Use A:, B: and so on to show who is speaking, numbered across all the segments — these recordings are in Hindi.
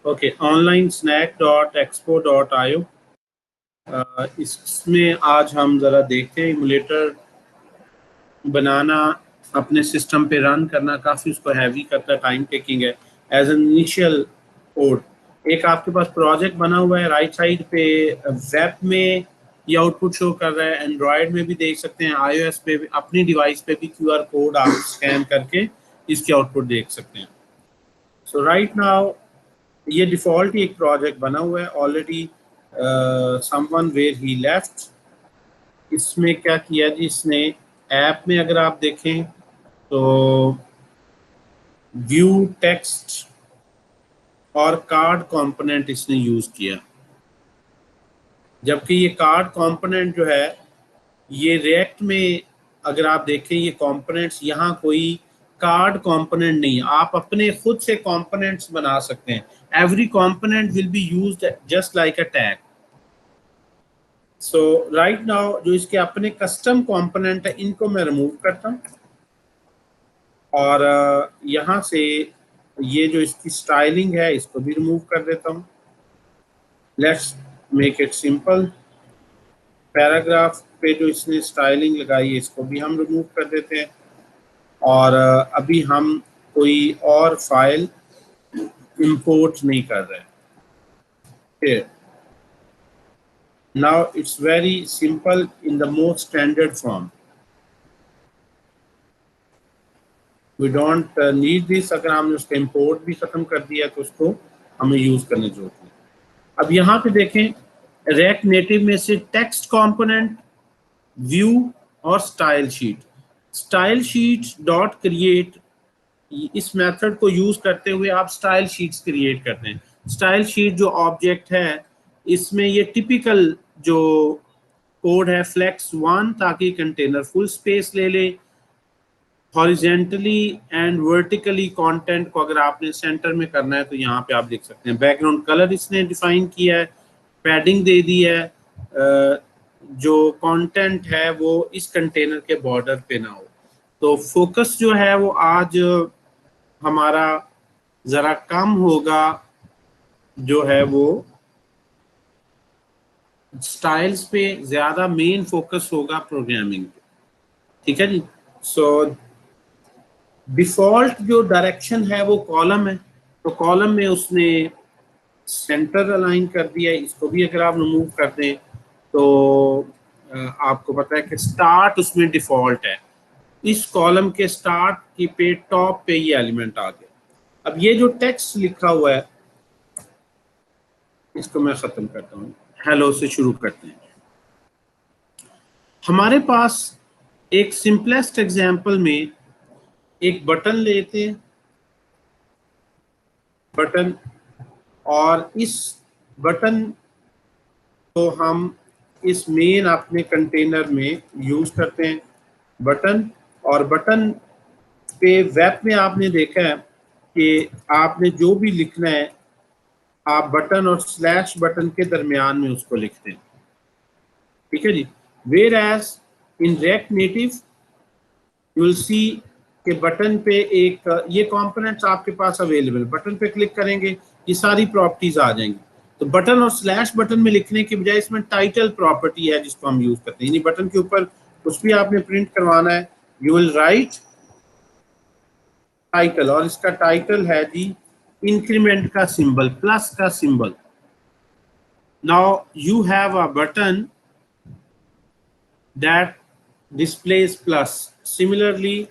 A: Okay, online snack dot expo dot io, इसमें आज हम ज़रा देखते हैं इमुलेटर बनाना, अपने सिस्टम पे रन करना काफ़ी उसको हैवी करता है, टाइम टेकिंग है। एज एन इनिशियल कोड एक आपके पास प्रोजेक्ट बना हुआ है, राइट साइड पे वेब में ये आउटपुट शो कर रहा है, एंड्रॉयड में भी देख सकते हैं, iOS पे भी, अपनी डिवाइस पे भी QR कोड आप स्कैन करके इसके आउटपुट देख सकते हैं। सो राइट नाउ ये डिफ़ॉल्ट ही एक प्रोजेक्ट बना हुआ है already, someone where he left. इसमें क्या किया जी इसने, ऐप में अगर आप देखें तो व्यू टेक्स्ट और कार्ड कंपोनेंट इसने यूज़ किया, जबकि ये कार्ड कंपोनेंट जो है ये रिएक्ट में अगर आप देखें ये कंपोनेंट्स, यहाँ कोई कार्ड कंपोनेंट नहीं, आप अपने खुद से कंपोनेंट्स बना सकते हैं। Every component will be used just like a tag. So right now जो इसके अपने कस्टम कंपोनेंट है इनको मैं रिमूव करता हूँ, और यहाँ से ये जो इसकी स्टाइलिंग है इसको भी रिमूव कर देता हूँ। Let's make it simple. Paragraph पे जो इसने स्टाइलिंग लगाई है इसको भी हम रिमूव कर देते हैं, और अभी हम कोई और फाइल इंपोर्ट नहीं कर रहे। Now it's very simple in the most standard form, we don't need this. अगर हमने उसका इंपोर्ट भी खत्म कर दिया तो उसको हमें यूज करने की जरूरत नहीं। अब यहाँ पे देखें, रिएक्ट नेटिव में से टेक्स्ट कंपोनेंट, व्यू और style sheet, style sheet dot create, इस मेथड को यूज करते हुए आप स्टाइल शीट्स क्रिएट करते हैं। स्टाइल शीट जो ऑब्जेक्ट है इसमें ये टिपिकल जो कोड है फ्लेक्स 1, ताकि कंटेनर फुल स्पेस ले ले। हॉरिजेंटली एंड वर्टिकली कंटेंट को अगर आपने सेंटर में करना है तो यहाँ पे आप देख सकते हैं। बैकग्राउंड कलर इसने डिफाइन किया है, पैडिंग दे दी है, जो कंटेंट है वो इस कंटेनर के बॉर्डर पे ना हो। तो फोकस जो है वो आज हमारा ज़रा कम होगा, जो है वो स्टाइल्स पे, ज़्यादा मेन फोकस होगा प्रोग्रामिंग पे। ठीक है जी। सो डिफ़ॉल्ट जो डायरेक्शन है वो कॉलम है, तो कॉलम में उसने सेंटर अलाइन कर दिया है। इसको भी अगर आप रिमूव कर दें तो आपको पता है कि स्टार्ट उसमें डिफ़ॉल्ट है, इस कॉलम के स्टार्ट की पे टॉप पे ये एलिमेंट आ गया। अब ये जो टेक्स्ट लिखा हुआ है इसको मैं ख़त्म करता हूँ, हेलो से शुरू करते हैं। हमारे पास एक सिंपलेस्ट एग्जांपल में एक बटन लेते हैं, बटन, और इस बटन को हम इस मेन अपने कंटेनर में यूज करते हैं। बटन, और बटन पे वेब में आपने देखा है कि आपने जो भी लिखना है आप बटन और स्लैश बटन के दरमियान में उसको लिखते हैं। ठीक है जी। Whereas in React Native you will see के बटन पे एक ये कंपोनेंट्स आपके पास अवेलेबल, बटन पे क्लिक करेंगे ये सारी प्रॉपर्टीज आ जाएंगी। तो बटन और स्लैश बटन में लिखने के बजाय इसमें टाइटल प्रॉपर्टी है जिसको हम यूज करते हैं, यानी बटन के ऊपर कुछ भी आपने प्रिंट करवाना है, यू विल राइट टाइटल, और इसका टाइटल है जी इंक्रीमेंट का सिंबल, प्लस का symbol. Now you have a button that displace plus. Similarly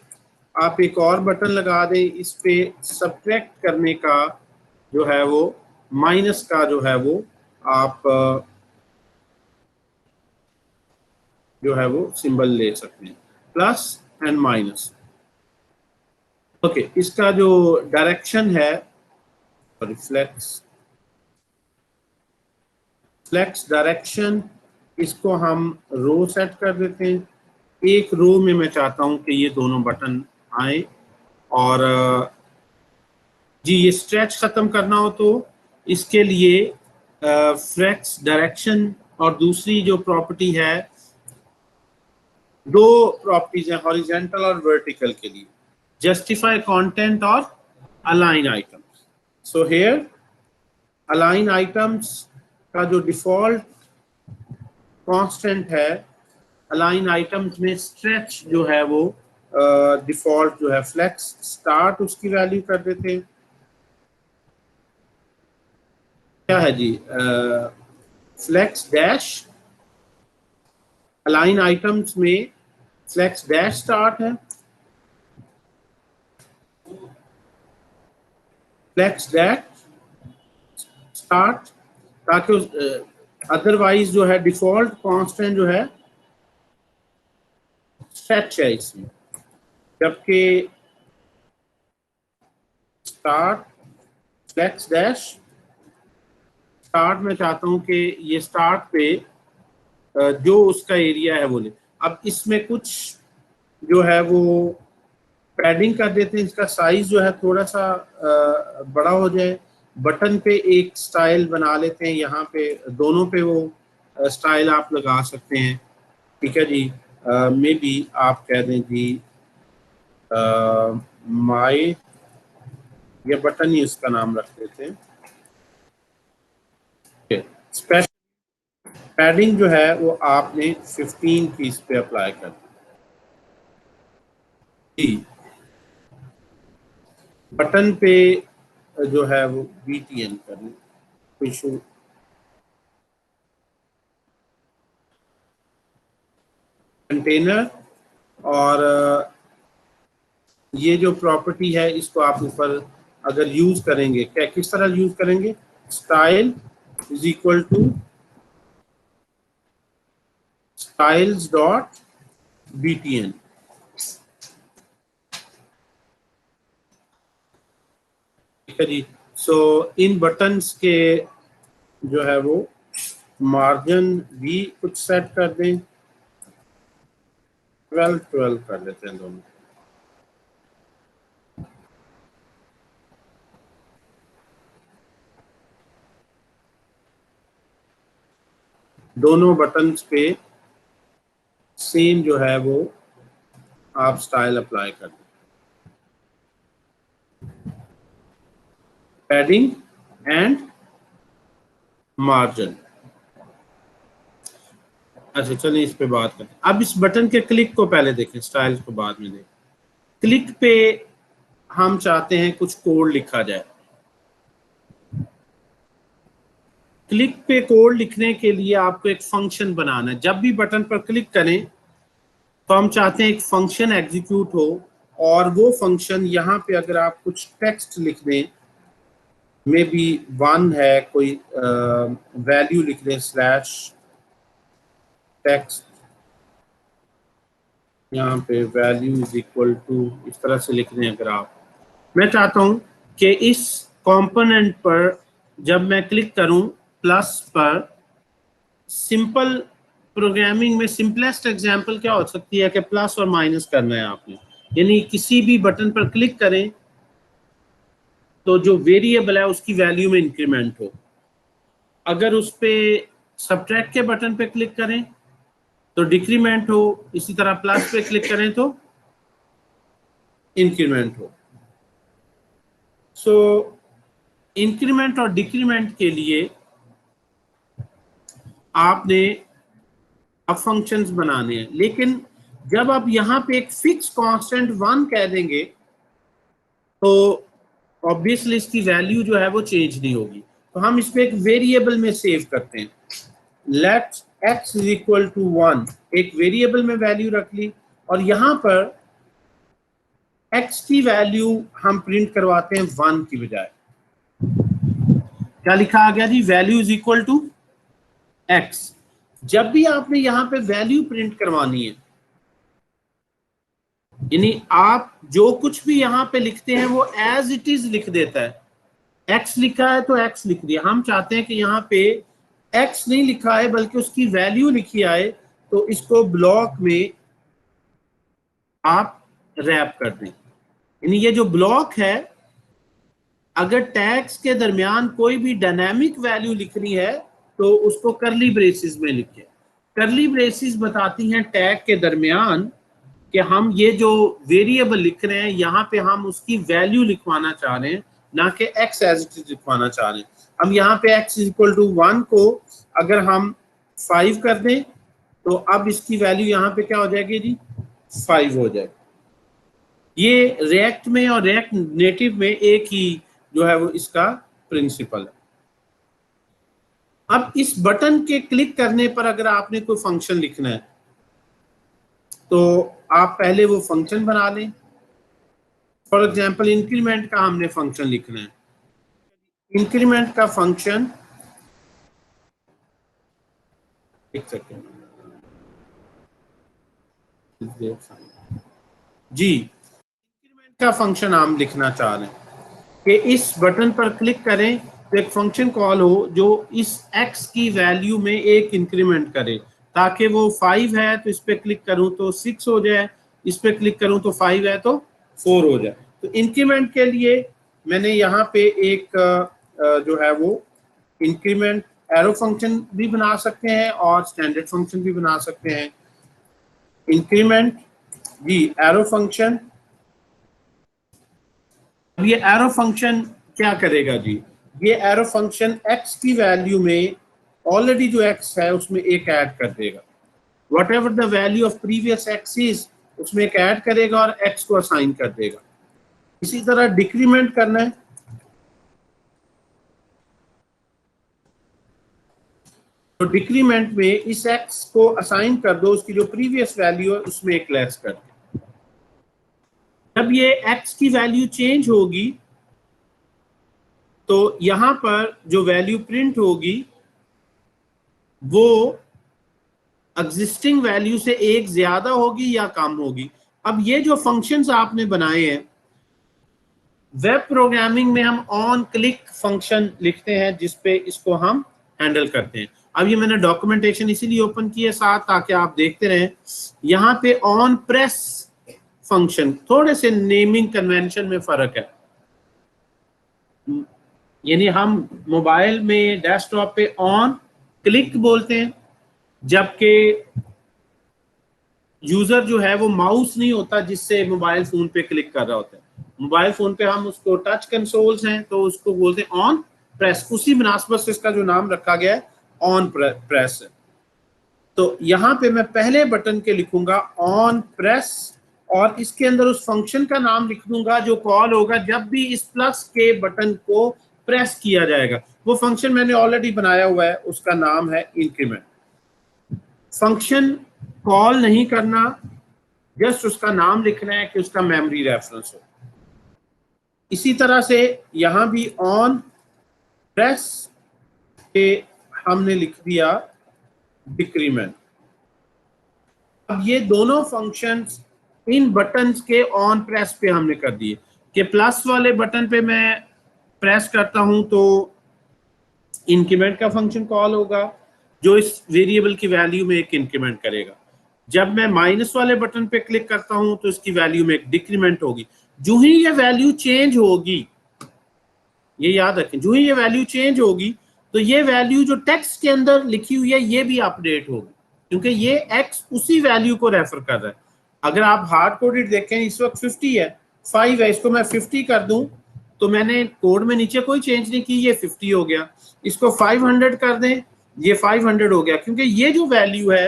A: आप एक और बटन लगा दें, इस पे सब्ट्रैक्ट करने का जो है वो माइनस का जो है वो आप जो है वो सिंबल ले सकते हैं, प्लस एंड माइनस। ओके, इसका जो डायरेक्शन है फ्लेक्स डायरेक्शन, इसको हम रो सेट कर देते हैं। एक रो में मैं चाहता हूं कि ये दोनों बटन आए, और जी ये स्ट्रेच खत्म करना हो तो इसके लिए फ्लेक्स डायरेक्शन, और दूसरी जो प्रॉपर्टी है, दो प्रॉपर्टीज हैं हॉरिजॉन्टल और वर्टिकल के लिए, जस्टिफाई कंटेंट और align items. So here align items का जो डिफॉल्ट कांस्टेंट है, अलाइन आइटम्स में स्ट्रेच जो है वो डिफॉल्ट जो है फ्लेक्स स्टार्ट उसकी वैल्यू कर देते हैं। क्या है जी, फ्लेक्स डैश, अलाइन आइटम्स में फ्लेक्स डैश स्टार्ट है, फ्लेक्स डैश स्टार्ट, ताकि अदरवाइज जो है डिफॉल्ट कांस्टेंट जो है स्ट्रेच है इसमें, जबकि स्टार्ट फ्लेक्स डैश स्टार्ट में चाहता हूं कि ये स्टार्ट पे जो उसका एरिया है वो ले। अब इसमें कुछ जो है वो पैडिंग कर देते हैं, इसका साइज जो है थोड़ा सा बड़ा हो जाए। बटन पे एक स्टाइल बना लेते हैं, यहाँ पे दोनों पे वो स्टाइल आप लगा सकते हैं। ठीक है जी, मे बी आप कह दें जी माई, ये बटन ही उसका नाम रख देते हैं। स्पेशल पैडिंग जो है वो आपने 15 की इस पे अप्लाई कर दी। बटन पे जो है वो BTN करनी, इशू कंटेनर, और ये जो प्रॉपर्टी है इसको आप ऊपर अगर यूज करेंगे, क्या किस तरह यूज करेंगे, style is equal to styles dot BTN। ठीक है जी, सो इन बटन्स के जो है वो मार्जिन भी कुछ सेट कर दें, 12 कर देते हैं दोनों। दोनों बटन्स पे सेम जो है वो आप स्टाइल अप्लाई कर दें, पैडिंग एंड मार्जिन। अच्छा चलिए इस पे बात करते हैं। अब इस बटन के क्लिक को पहले देखें, स्टाइल को बाद में देखें। क्लिक पे हम चाहते हैं कुछ कोड लिखा जाए। क्लिक पे कोड लिखने के लिए आपको एक फंक्शन बनाना है। जब भी बटन पर क्लिक करें तो हम चाहते हैं एक फंक्शन एग्जीक्यूट हो, और वो फंक्शन यहाँ पे अगर आप कुछ टेक्स्ट लिख दें, मे बी 1 है, कोई वैल्यू लिख दें स्लैश टेक्स्ट, यहाँ पे वैल्यू इज इक्वल टू, इस तरह से लिख दें। अगर आप, मैं चाहता हूं कि इस कंपोनेंट पर जब मैं क्लिक करूं प्लस पर, सिंपल प्रोग्रामिंग में सिंपलेस्ट एग्जांपल क्या हो सकती है कि प्लस और माइनस करना है आपने, यानी किसी भी बटन पर क्लिक करें तो जो वेरिएबल है उसकी वैल्यू में इंक्रीमेंट हो। अगर उस पे सब्ट्रैक्ट के बटन पे क्लिक करें तो डिक्रीमेंट हो, इसी तरह प्लस पे क्लिक करें तो इंक्रीमेंट हो। सो इंक्रीमेंट और डिक्रीमेंट के लिए आपने अब फंक्शंस बनाने हैं, लेकिन जब आप यहाँ पे एक फिक्स कांस्टेंट 1 कह देंगे तो ऑब्वियसली इसकी वैल्यू जो है वो चेंज नहीं होगी। तो हम इस पे एक वेरिएबल में सेव करते हैं, let x is equal to 1, एक वेरिएबल में वैल्यू रख ली, और यहाँ पर x की वैल्यू हम प्रिंट करवाते हैं 1 की बजाय। क्या लिखा आ गया जी, value is equal to x। जब भी आपने यहाँ पे वैल्यू प्रिंट करवानी है, यानी आप जो कुछ भी यहाँ पे लिखते हैं वो एज इट इज लिख देता है। x लिखा है तो x लिख दिया। हम चाहते हैं कि यहाँ पे x नहीं लिखा है बल्कि उसकी वैल्यू लिखी आए, तो इसको ब्लॉक में आप रैप कर दें। यानी ये जो ब्लॉक है, अगर टैग्स के दरमियान कोई भी डायनामिक वैल्यू लिखनी है तो उसको करली ब्रेसिस में लिखें। करली ब्रेसिस बताती हैं टैग के दरमियान कि हम ये जो वेरिएबल लिख रहे हैं यहाँ पे हम उसकी वैल्यू लिखवाना चाह रहे हैं, ना कि एक्स एज इट इज लिखवाना चाह रहे हैं। अब यहाँ पे x इक्वल टू 1 को अगर हम 5 कर दें तो अब इसकी वैल्यू यहाँ पे क्या हो जाएगी जी, 5 हो जाएगी। ये रिएक्ट में और रिएक्ट नेटिव में एक ही जो है वो इसका प्रिंसिपल है। अब इस बटन के क्लिक करने पर अगर आपने कोई फंक्शन लिखना है तो आप पहले वो फंक्शन बना लें। फॉर एग्जांपल इंक्रीमेंट का हमने फंक्शन लिखना है। इंक्रीमेंट का फंक्शन लिख सकते हैं जी। इंक्रीमेंट का फंक्शन हम लिखना चाह रहे हैं कि इस बटन पर क्लिक करें तो एक फंक्शन कॉल हो जो इस x की वैल्यू में एक इंक्रीमेंट करे, ताकि वो 5 है तो इस पे क्लिक करूं तो 6 हो जाए, इस पे क्लिक करूं तो 5 है तो 4 हो जाए। तो इंक्रीमेंट के लिए मैंने यहाँ पे एक जो है वो इंक्रीमेंट एरो फंक्शन भी बना सकते हैं और स्टैंडर्ड फंक्शन भी बना सकते हैं। इंक्रीमेंट जी एरो फंक्शन। अब ये एरो फंक्शन क्या करेगा जी, ये एरो फंक्शन x की वैल्यू में ऑलरेडी जो x है उसमें एक ऐड कर देगा। What ever the value of previous x is उसमें एक ऐड करेगा और x को असाइन कर देगा। इसी तरह डिक्रीमेंट करना है तो डिक्रीमेंट में इस x को असाइन कर दो, उसकी जो प्रीवियस वैल्यू है उसमें एक लेस कर दो। जब ये x की वैल्यू चेंज होगी तो यहां पर जो वैल्यू प्रिंट होगी वो एग्जिस्टिंग वैल्यू से एक ज्यादा होगी या कम होगी। अब ये जो फंक्शंस आपने बनाए हैं वेब प्रोग्रामिंग में हम ऑन क्लिक फंक्शन लिखते हैं जिसपे इसको हम हैंडल करते हैं। अब ये मैंने डॉक्यूमेंटेशन इसीलिए ओपन की है साथ ताकि आप देखते रहें। यहाँ पे ऑन प्रेस फंक्शन थोड़े से नेमिंग कन्वेंशन में फर्क है, यानी हम मोबाइल में डेस्कटॉप पे ऑन क्लिक बोलते हैं जबकि यूजर जो है वो माउस नहीं होता जिससे मोबाइल फोन पे क्लिक कर रहा होता है। मोबाइल फोन पे हम उसको टच कंसोल्स हैं तो उसको बोलते हैं ऑन प्रेस, उसी मुनासबत से इसका जो नाम रखा गया है ऑन प्रेस है। तो यहाँ पे मैं पहले बटन के लिखूंगा ऑन प्रेस और इसके अंदर उस फंक्शन का नाम लिख दूंगा जो कॉल होगा जब भी इस प्लस के बटन को प्रेस किया जाएगा। वो फंक्शन मैंने ऑलरेडी बनाया हुआ है, उसका नाम है इंक्रीमेंट। फंक्शन कॉल नहीं करना, जस्ट उसका नाम लिखना है कि उसका मेमोरी रेफरेंस हो। इसी तरह से यहां भी ऑन प्रेस पे हमने लिख दिया डिक्रीमेंट। अब ये दोनों फंक्शंस इन बटन्स के ऑन प्रेस पे हमने कर दिए कि प्लस वाले बटन पे मैं प्रेस करता हूं तो इंक्रीमेंट का फंक्शन कॉल होगा जो इस वेरिएबल की वैल्यू में एक इंक्रीमेंट करेगा। जब मैं माइनस वाले बटन पे क्लिक करता हूं तो इसकी वैल्यू में एक डिक्रीमेंट होगी। जो ही ये वैल्यू चेंज होगी, ये याद रखें, जो ही ये वैल्यू चेंज होगी तो ये वैल्यू जो टेक्स्ट के अंदर लिखी हुई है ये भी अपडेट होगी, क्योंकि ये x उसी वैल्यू को रेफर कर रहा है। अगर आप हार्ड कोडेड देखें इस वक्त 50 है, 5 है, इसको मैं 50 कर दूं तो मैंने कोड में नीचे कोई चेंज नहीं की, ये 50 हो गया। इसको 500 कर दें, ये 500 हो गया, क्योंकि ये जो वैल्यू है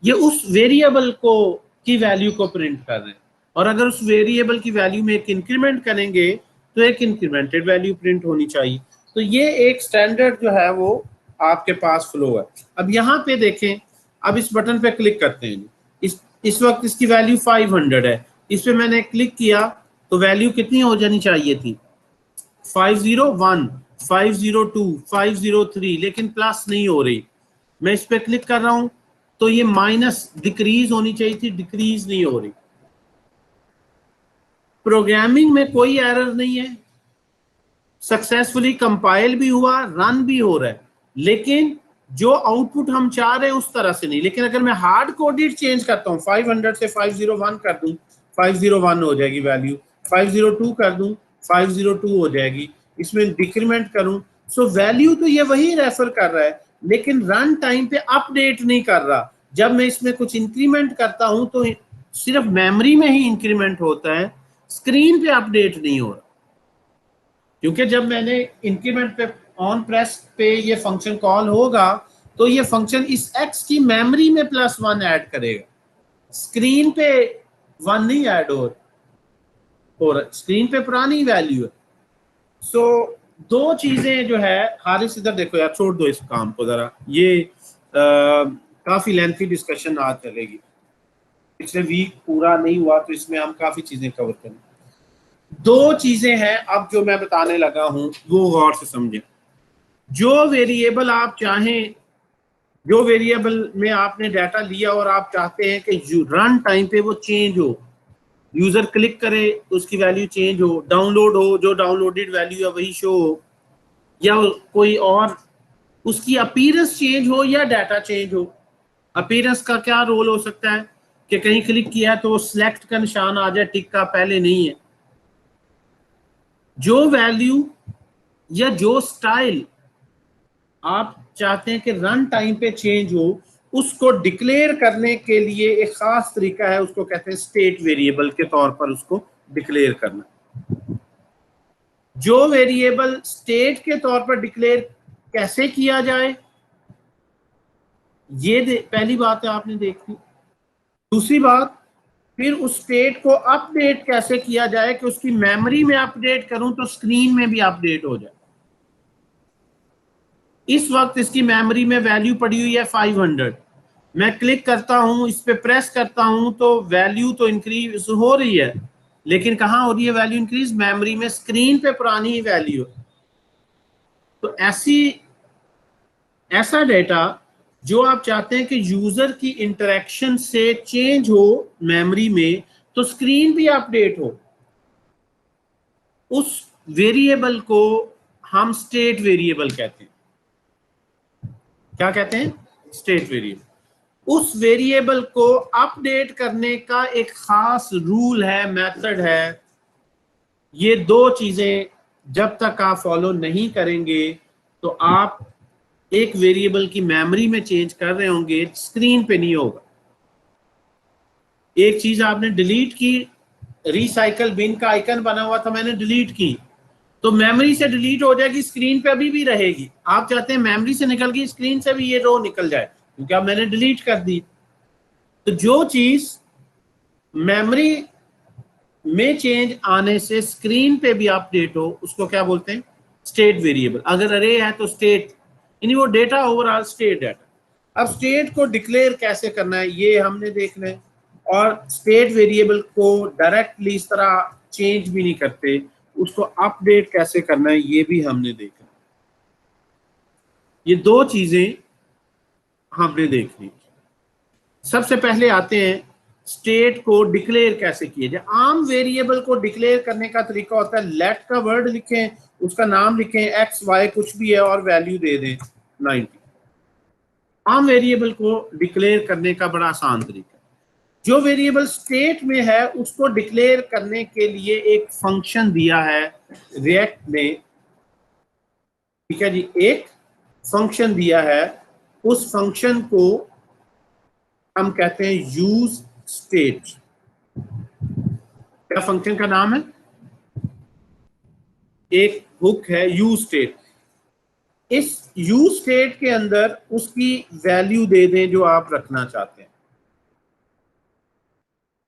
A: ये उस वेरिएबल को की वैल्यू को प्रिंट कर रहे हैं। और अगर उस वेरिएबल की वैल्यू में एक इंक्रीमेंट करेंगे तो एक इंक्रीमेंटेड वैल्यू प्रिंट होनी चाहिए। तो ये एक स्टैंडर्ड जो है वो आपके पास फ्लो है। अब यहाँ पे देखें, अब इस बटन पे क्लिक करते हैं, इस वक्त इसकी वैल्यू 500 है। इस पे मैंने क्लिक किया तो वैल्यू कितनी हो जानी चाहिए थी, 501, 502, 503, लेकिन प्लस नहीं हो रही। मैं इस पे क्लिक कर रहा हूं तो ये माइनस डिक्रीज होनी चाहिए थी, डिक्रीज नहीं हो रही। प्रोग्रामिंग में कोई एरर नहीं है, सक्सेसफुली कंपाइल भी हुआ, रन भी हो रहा है, लेकिन जो आउटपुट हम चाह रहे हैं उस तरह से नहीं। लेकिन अगर मैं हार्ड कोडेड चेंज करता हूं, 500 से 501 कर दूं, 501 हो जाएगी वैल्यू, 502 कर दूं, 502 हो जाएगी, इसमें डिक्रीमेंट करूं, सो वैल्यू तो ये वही रेफर कर रहा है, लेकिन रन टाइम पे अपडेट नहीं कर रहा। जब मैं इसमें कुछ इंक्रीमेंट करता हूं तो सिर्फ मेमोरी में ही इंक्रीमेंट होता है, स्क्रीन पे अपडेट नहीं हो रहा। क्योंकि जब मैंने इंक्रीमेंट पे ऑन प्रेस पे ये फंक्शन कॉल होगा तो ये फंक्शन इस x की मेमोरी में +1 ऐड करेगा, स्क्रीन पे 1 नहीं ऐड हो रहा, स्क्रीन पे पुरानी वैल्यू है। सो दो चीजें जो है, हारिस इधर देखो यार, छोड़ दो इस काम को जरा, ये काफी लेंथी डिस्कशन आज चलेगी, पिछले वीक पूरा नहीं हुआ तो इसमें हम काफी चीजें कवर करें। दो चीजें हैं अब जो मैं बताने लगा हूं वो गौर से समझें। जो वेरिएबल आप चाहें, जो वेरिएबल में आपने डाटा लिया और आप चाहते हैं कि रन टाइम पे वो चेंज हो, यूजर क्लिक करे तो उसकी वैल्यू चेंज हो, डाउनलोड हो जो डाउनलोडेड वैल्यू है वही शो हो, या कोई और उसकी अपीयरेंस चेंज हो या डाटा चेंज हो। अपीयरेंस का क्या रोल हो सकता है कि कहीं क्लिक किया तो सिलेक्ट का निशान आ जाए, टिक का पहले नहीं है। जो वैल्यू या जो स्टाइल आप चाहते हैं कि रन टाइम पे चेंज हो, उसको डिक्लेयर करने के लिए एक खास तरीका है, उसको कहते हैं स्टेट वेरिएबल के तौर पर उसको डिक्लेयर करना। जो वेरिएबल स्टेट के तौर पर डिक्लेयर कैसे किया जाए, ये पहली बात है आपने देखी। दूसरी बात, फिर उस स्टेट को अपडेट कैसे किया जाए कि उसकी मेमोरी में अपडेट करूं तो स्क्रीन में भी अपडेट हो जाए। इस वक्त इसकी मेमोरी में वैल्यू पड़ी हुई है 500, मैं क्लिक करता हूं, इस पे प्रेस करता हूं तो वैल्यू तो इंक्रीज हो रही है, लेकिन कहां हो रही है वैल्यू इंक्रीज? मेमोरी में, स्क्रीन पे पुरानी ही वैल्यू। तो ऐसा डेटा जो आप चाहते हैं कि यूजर की इंटरेक्शन से चेंज हो मेमोरी में तो स्क्रीन भी अपडेट हो, उस वेरिएबल को हम स्टेट वेरिएबल कहते हैं। क्या कहते हैं? State variable. उस वेरिएबल को अपडेट करने का एक खास रूल है, मेथड है। ये दो चीजें जब तक आप फॉलो नहीं करेंगे तो आप एक वेरिएबल की मेमोरी में चेंज कर रहे होंगे, स्क्रीन पे नहीं होगा। एक चीज आपने डिलीट की, रिसाइकल बिन का आइकन बना हुआ था, मैंने डिलीट की तो मेमोरी से डिलीट हो जाएगी, स्क्रीन पे अभी भी रहेगी। आप चाहते हैं मेमोरी से निकल गई, स्क्रीन से भी ये रो निकल जाए क्योंकि अब मैंने डिलीट कर दी। तो जो चीज मेमोरी में चेंज आने से स्क्रीन पे भी अपडेट हो उसको क्या बोलते हैं? State variable. अगर अरे है तो स्टेट, यानी वो डेटा ओवरऑल स्टेट डाटा। अब स्टेट को डिक्लेयर कैसे करना है ये हमने देखना है, और स्टेट वेरिएबल को डायरेक्टली इस तरह चेंज भी नहीं करते, उसको अपडेट कैसे करना है ये भी हमने देखा। ये दो चीजें हमने देखनी। सबसे पहले आते हैं स्टेट को डिक्लेयर कैसे किए जाए। आम वेरिएबल को डिक्लेयर करने का तरीका होता है, लेट का वर्ड लिखें, उसका नाम लिखें, एक्स वाई कुछ भी है और वैल्यू दे दें 90। आम वेरिएबल को डिक्लेयर करने का बड़ा आसान तरीका। जो वेरिएबल स्टेट में है उसको डिक्लेयर करने के लिए एक फंक्शन दिया है रिएक्ट में, ठीक है जी, एक फंक्शन दिया है, उस फंक्शन को हम कहते हैं यूज स्टेट। क्या फंक्शन का नाम है? एक हुक है यूज स्टेट। इस यूज स्टेट के अंदर उसकी वैल्यू दे दें जो आप रखना चाहते हैं।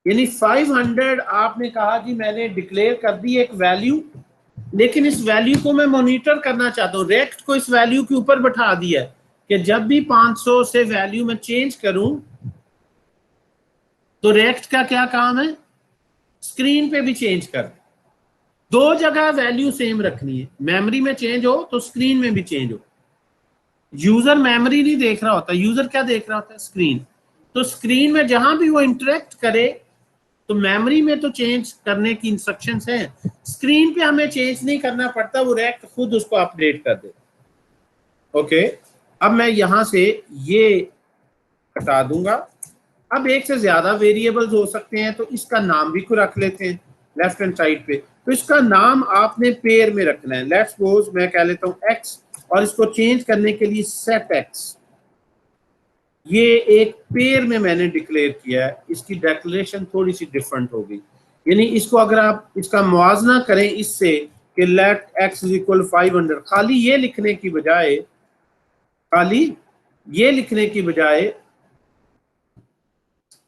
A: यानी 500 आपने कहा कि मैंने डिक्लेयर कर दी एक वैल्यू, लेकिन इस वैल्यू को मैं मॉनिटर करना चाहता हूं, रेक्ट को इस वैल्यू के ऊपर बैठा दिया कि जब भी 500 से वैल्यू में चेंज करूं तो रेक्ट का क्या काम है? स्क्रीन पे भी चेंज कर। दो जगह वैल्यू सेम रखनी है, मेमोरी में चेंज हो तो स्क्रीन में भी चेंज हो। यूजर मेमोरी नहीं देख रहा होता, यूजर क्या देख रहा होता है? स्क्रीन। तो स्क्रीन में जहां भी वो इंटरेक्ट करे तो मेमोरी में तो चेंज करने की इंस्ट्रक्शंस हैं, स्क्रीन पे हमें चेंज नहीं करना पड़ता, वो रेक्ट खुद उसको अपडेट कर दे। ओके, अब मैं यहां से ये हटा दूंगा। अब एक से ज्यादा वेरिएबल्स हो सकते हैं तो इसका नाम भी को रख लेते हैं लेफ्ट हैंड साइड पे। तो इसका नाम आपने पेयर में रखना है। लेट्स सपोज मैं कह लेता हूं एक्स और इसको चेंज करने के लिए सेट एक्स। ये एक पेयर में मैंने डिक्लेयर किया है, इसकी डेक्लेरेशन थोड़ी सी डिफरेंट हो गई। यानी इसको अगर आप इसका मुआवजा करें इससे कि लेट x इज इक्वल 500, खाली ये लिखने की बजाय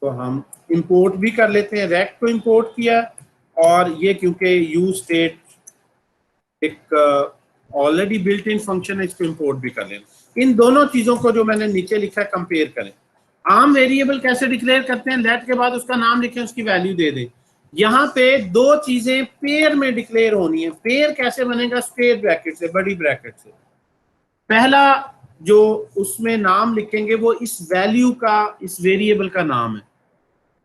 A: तो हम इंपोर्ट भी कर लेते हैं। रेक्ट को इंपोर्ट किया, और ये क्योंकि यूज स्टेट एक ऑलरेडी बिल्ट इन फंक्शन है, इसको इंपोर्ट भी कर लेना। इन दोनों चीजों को जो मैंने नीचे लिखा है कंपेयर करें। आम वेरिएबल कैसे डिक्लेयर करते हैं, लेट के बाद उसका नाम लिखें, उसकी वैल्यू दे दें। यहाँ पे दो चीजें पेयर में डिक्लेयर होनी है। पेयर कैसे बनेगा, स्क्वायर ब्रैकेट से, बड़ी ब्रैकेट से। पहला जो उसमें नाम लिखेंगे वो इस वैल्यू का, इस वेरिएबल का नाम है,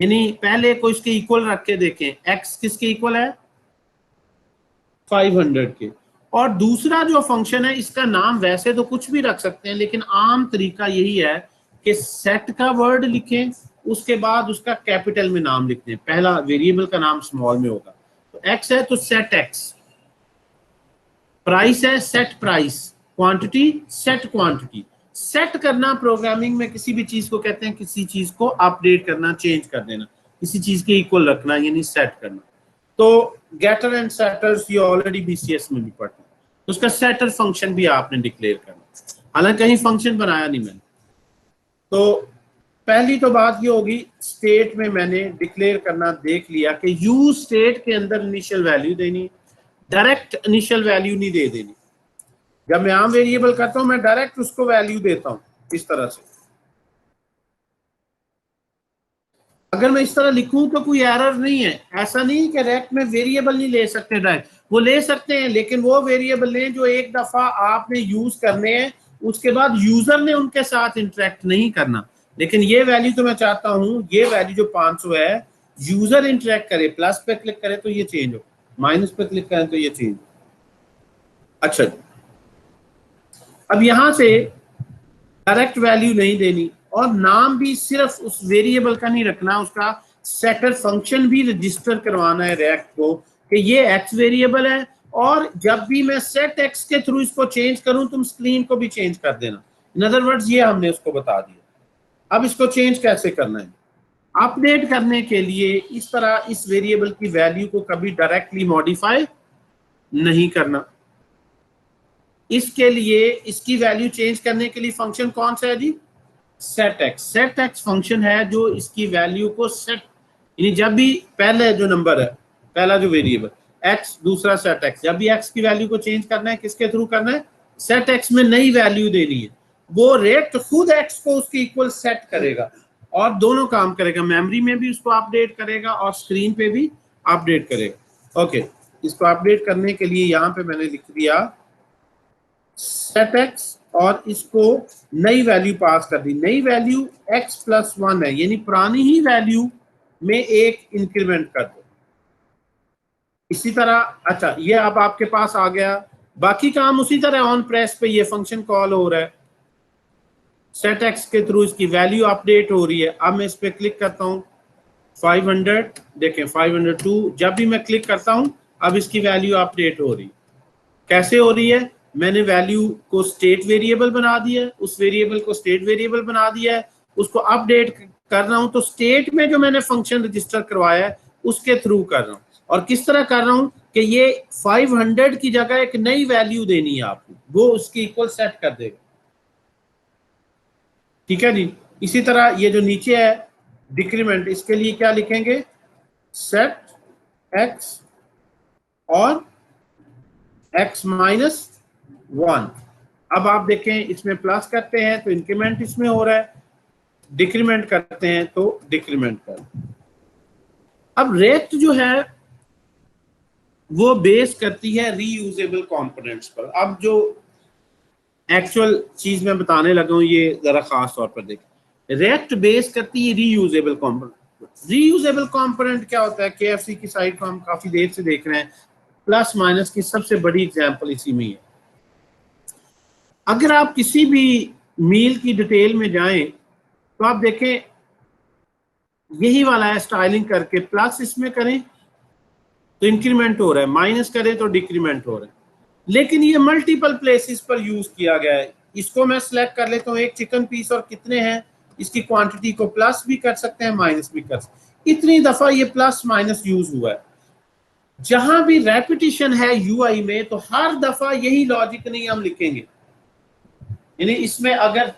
A: यानी पहले को इसके इक्वल रख के देखें, x किसके इक्वल है, 500 के। और दूसरा जो फंक्शन है इसका नाम वैसे तो कुछ भी रख सकते हैं, लेकिन आम तरीका यही है कि सेट का वर्ड लिखें, उसके बाद उसका कैपिटल में नाम लिखते हैं। पहला वेरिएबल का नाम स्मॉल में होगा, तो x है तो सेट x, प्राइस है set price, quantity set quantity. Set करना प्रोग्रामिंग में किसी भी चीज को कहते हैं, किसी चीज को अपडेट करना, चेंज कर देना, किसी चीज के इक्वल रखना, यानी सेट करना। तो गेटर एंड सेटर्स ये ऑलरेडी बीसीएस में भी पढ़ते हैं, तो उसका सेटर फंक्शन भी आपने डिक्लेयर करना। हालांकि कहीं फंक्शन बनाया नहीं मैंने। तो पहली तो बात ये होगी, स्टेट में मैंने डिक्लेयर करना देख लिया कि यूज स्टेट के अंदर इनिशियल वैल्यू देनी, डायरेक्ट इनिशियल वैल्यू नहीं दे देनी। जब मैं आम वेरिएबल करता हूं मैं डायरेक्ट उसको वैल्यू देता हूं इस तरह से। अगर मैं इस तरह लिखूं तो कोई एरर नहीं है। ऐसा नहीं कि रेक्ट में वेरिएबल नहीं ले सकते डायरेक्ट, वो ले सकते हैं, लेकिन वो वेरिएबल लें जो एक दफा आपने यूज करने हैं, उसके बाद यूजर ने उनके साथ इंटरेक्ट नहीं करना। लेकिन ये वैल्यू तो मैं चाहता हूं, ये वैल्यू जो 500 है, यूजर इंटरेक्ट करे, प्लस पे क्लिक करे तो ये चेंज हो, माइनस पे क्लिक करें तो ये चेंज हो। अच्छा, अब यहां से डायरेक्ट वैल्यू नहीं देनी, और नाम भी सिर्फ उस वेरिएबल का नहीं रखना, उसका सेटर फंक्शन भी रजिस्टर करवाना है रेक्ट को कि ये एक्स वेरिएबल है, और जब भी मैं सेट एक्स के थ्रू इसको चेंज करूं तुम स्क्रीन को भी चेंज कर देना। इन अदर वर्ड्स ये हमने उसको बता दिया। अब इसको चेंज कैसे करना है, अपडेट करने के लिए इस तरह इस वेरिएबल की वैल्यू को कभी डायरेक्टली मॉडिफाई नहीं करना। इसके लिए इसकी वैल्यू चेंज करने के लिए फंक्शन कौन सा है जी, set X. Set X function है जो इसकी वैल्यू को सेट, यानी जब भी पहले जो नंबर है, पहला जो वेरिएबल एक्स, दूसरा सेट एक्स, जब भी एक्स की वैल्यू को चेंज करना है किसके थ्रू करना है, सेट एक्स में नई वैल्यू देनी है। वो रेक्ट खुद एक्स को उसके इक्वल सेट करेगा और दोनों काम करेगा, मेमोरी में भी उसको अपडेट करेगा और स्क्रीन पे भी अपडेट करेगा। ओके, इसको अपडेट करने के लिए यहाँ पे मैंने लिख दिया सेट एक्स और इसको नई वैल्यू पास कर दी। नई वैल्यू x प्लस 1 है, यानी पुरानी ही वैल्यू में एक इंक्रीमेंट कर दो। इसी तरह, अच्छा ये अब आपके पास आ गया, बाकी काम उसी तरह ऑन प्रेस पे ये फंक्शन कॉल हो रहा है, सेट एक्स के थ्रू इसकी वैल्यू अपडेट हो रही है। अब मैं इस पे क्लिक करता हूँ 500, देखें 502, जब भी मैं क्लिक करता हूँ अब इसकी वैल्यू अपडेट हो रही। कैसे हो रही है, मैंने वैल्यू को स्टेट वेरिएबल बना दिया है, उस वेरिएबल को स्टेट वेरिएबल बना दिया है, उसको अपडेट कर रहा हूं तो स्टेट में जो मैंने फंक्शन रजिस्टर करवाया है उसके थ्रू कर रहा हूं। और किस तरह कर रहा हूं कि ये 500 की जगह एक नई वैल्यू देनी है आपको, वो उसकी इक्वल सेट कर देगा। ठीक है जी। इसी तरह ये जो नीचे है डिक्रीमेंट, इसके लिए क्या लिखेंगे, सेट एक्स और x माइनस 1। अब आप देखें इसमें प्लस करते हैं तो इंक्रीमेंट इसमें हो रहा है, डिक्रीमेंट करते हैं तो डिक्रीमेंट कर। अब रेक्ट जो है वो बेस करती है रीयूजेबल कंपोनेंट्स पर। अब जो एक्चुअल चीज मैं बताने लगा हूं ये जरा खास तौर पर देखें, रेक्ट बेस करती है रीयूजेबल कंपोनेंट। रीयूजेबल कंपोनेंट क्या होता है, केएफसी की साइट को हम काफी देर से देख रहे हैं, प्लस माइनस की सबसे बड़ी एग्जांपल इसी में है। अगर आप किसी भी मील की डिटेल में जाएं तो आप देखें यही वाला है, स्टाइलिंग करके प्लस इसमें करें तो इंक्रीमेंट हो रहा है, माइनस करें तो डिक्रीमेंट हो रहा है। लेकिन ये मल्टीपल प्लेसेस पर यूज किया गया है। इसको मैं सिलेक्ट कर लेता हूँ, एक चिकन पीस और कितने हैं, इसकी क्वांटिटी को प्लस भी कर सकते हैं माइनस भी कर सकते हैं। इतनी दफा ये प्लस माइनस यूज हुआ है। जहां भी रेपिटिशन है यूआई में तो हर दफा यही लॉजिक नहीं हम लिखेंगे। यानी इसमें अगर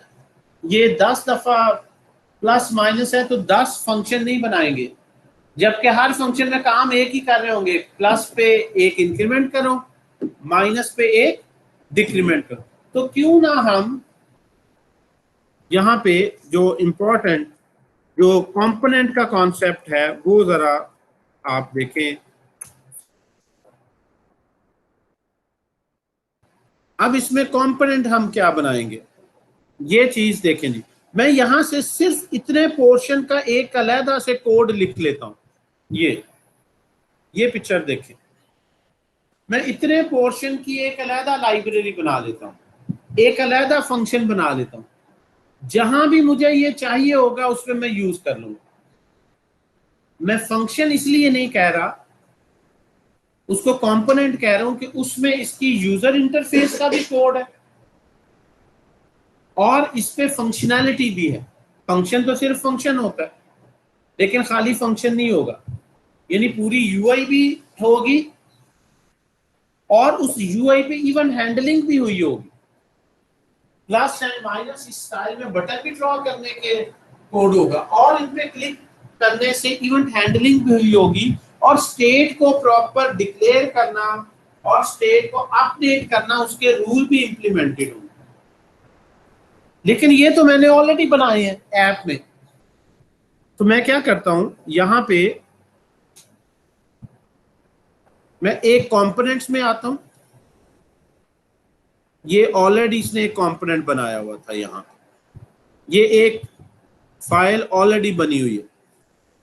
A: ये 10 दफा प्लस माइनस है तो 10 फंक्शन नहीं बनाएंगे, जबकि हर फंक्शन में काम एक ही कर रहे होंगे, प्लस पे एक इंक्रीमेंट करो, माइनस पे एक डिक्रीमेंट करो। तो क्यों ना हम यहाँ पे जो इम्पोर्टेंट जो कंपोनेंट का कॉन्सेप्ट है वो जरा आप देखें। अब इसमें कंपोनेंट हम क्या बनाएंगे ये चीज देखें जी। मैं यहां से सिर्फ इतने पोर्शन का एक अलहदा से कोड लिख लेता हूं। ये पिक्चर देखें, मैं इतने पोर्शन की एक अलहदा लाइब्रेरी बना लेता हूं, एक अलहदा फंक्शन बना लेता हूं, जहां भी मुझे ये चाहिए होगा उसमें मैं यूज कर लूंगा। मैं फंक्शन इसलिए नहीं कह रहा, उसको कंपोनेंट कह रहा हूं कि उसमें इसकी यूजर इंटरफेस का भी कोड है और इस पे फंक्शनैलिटी भी है। फंक्शन तो सिर्फ फंक्शन होता है, लेकिन खाली फंक्शन नहीं होगा, यानी पूरी यूआई भी होगी और उस यूआई पे इवन हैंडलिंग भी हुई होगी। प्लस एंड माइनस इस स्टाइल में बटन भी ड्रॉ करने के कोड होगा और इन पे क्लिक करने से इवेंट हैंडलिंग भी हुई होगी और स्टेट को प्रॉपर डिक्लेयर करना और स्टेट को अपडेट करना, उसके रूल भी इंप्लीमेंटेड होंगे। लेकिन ये तो मैंने ऑलरेडी बनाए हैं ऐप में। तो मैं क्या करता हूं, यहां पे मैं एक कंपोनेंट्स में आता हूं। ये ऑलरेडी इसने एक कंपोनेंट बनाया हुआ था, यहां ये एक फाइल ऑलरेडी बनी हुई है।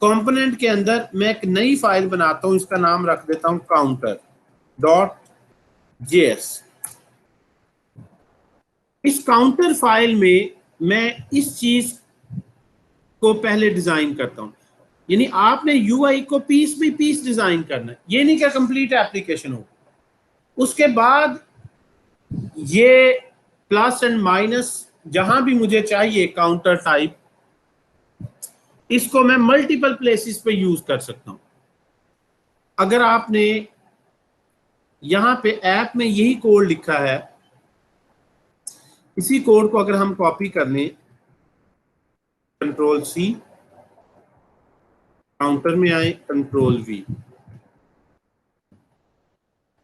A: कंपोनेंट के अंदर मैं एक नई फाइल बनाता हूं, इसका नाम रख देता हूं counter.js। इस काउंटर फाइल में मैं इस चीज को पहले डिजाइन करता हूं, यानी आपने यूआई को पीस भी पीस डिजाइन करना है, ये नहीं कि कंप्लीट एप्लीकेशन हो। उसके बाद ये प्लस एंड माइनस जहां भी मुझे चाहिए काउंटर टाइप, इसको मैं मल्टीपल प्लेसेस पे यूज कर सकता हूं। अगर आपने यहां पे ऐप में यही कोड लिखा है, इसी कोड को अगर हम कॉपी कर लें, कंट्रोल सी, काउंटर में आए, कंट्रोल वी,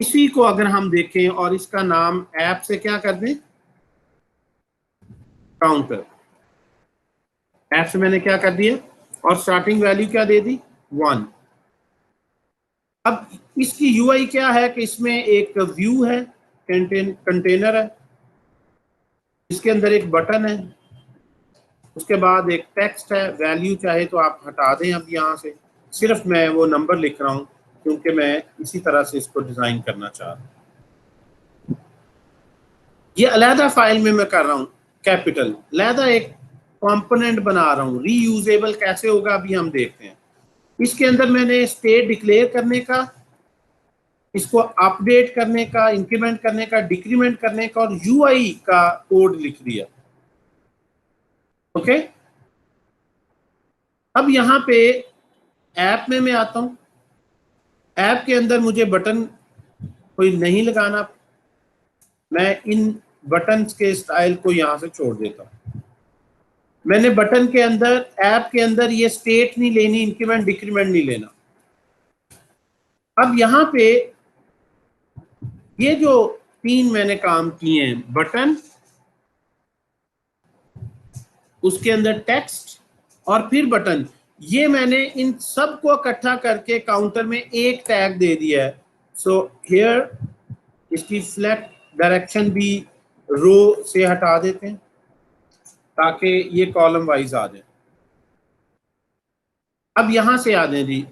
A: इसी को अगर हम देखें और इसका नाम ऐप से क्या कर दें, काउंटर। ऐप से मैंने क्या कर दिया और स्टार्टिंग वैल्यू क्या दे दी, 1। अब इसकी यूआई क्या है कि इसमें एक व्यू है, कंटेनर है, इसके अंदर एक बटन है, उसके बाद एक टेक्स्ट है, वैल्यू चाहे तो आप हटा दें। अब यहाँ से सिर्फ मैं वो नंबर लिख रहा हूँ क्योंकि मैं इसी तरह से इसको डिजाइन करना चाह रहा हूँ। ये अलहदा फाइल में मैं कर रहा हूँ कैपिटल, अलहदा एक कंपोनेंट बना रहा हूँ। रीयूजेबल कैसे होगा अभी हम देखते हैं। इसके अंदर मैंने स्टेट डिक्लेयर करने का, इसको अपडेट करने का, इंक्रीमेंट करने का, डिक्रीमेंट करने का और यूआई का कोड लिख दिया। ओके, अब यहाँ पे ऐप में मैं आता हूँ। ऐप के अंदर मुझे बटन कोई नहीं लगाना, मैं इन बटन्स के स्टाइल को यहां से छोड़ देता हूँ। मैंने बटन के अंदर, ऐप के अंदर ये स्टेट नहीं लेनी, इंक्रीमेंट डिक्रीमेंट नहीं लेना। अब यहाँ पे ये जो 3 मैंने काम किए हैं, बटन, उसके अंदर टेक्स्ट और फिर बटन, ये मैंने इन सब को इकट्ठा करके काउंटर में एक टैग दे दिया है। सो हियर इसकी फ्लैट डायरेक्शन भी रो से हटा देते हैं ताकि ये कॉलम वाइज आ जाए। अब यहां से आ जाए जी,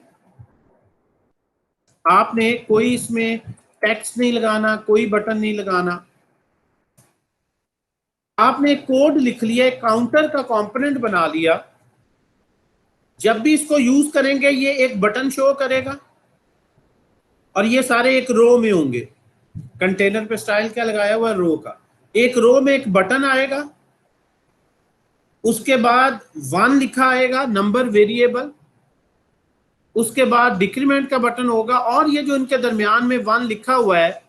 A: आपने कोई इसमें टेक्स्ट नहीं लगाना, कोई बटन नहीं लगाना, आपने कोड लिख लिया, काउंटर का कंपोनेंट बना लिया। जब भी इसको यूज करेंगे ये एक बटन शो करेगा और ये सारे एक रो में होंगे। कंटेनर पे स्टाइल क्या लगाया हुआ है, रो का। एक रो में एक बटन आएगा, उसके बाद 1 लिखा आएगा, नंबर वेरिएबल, उसके बाद डिक्रीमेंट का बटन होगा, और ये जो इनके दरमियान में 1 लिखा हुआ है,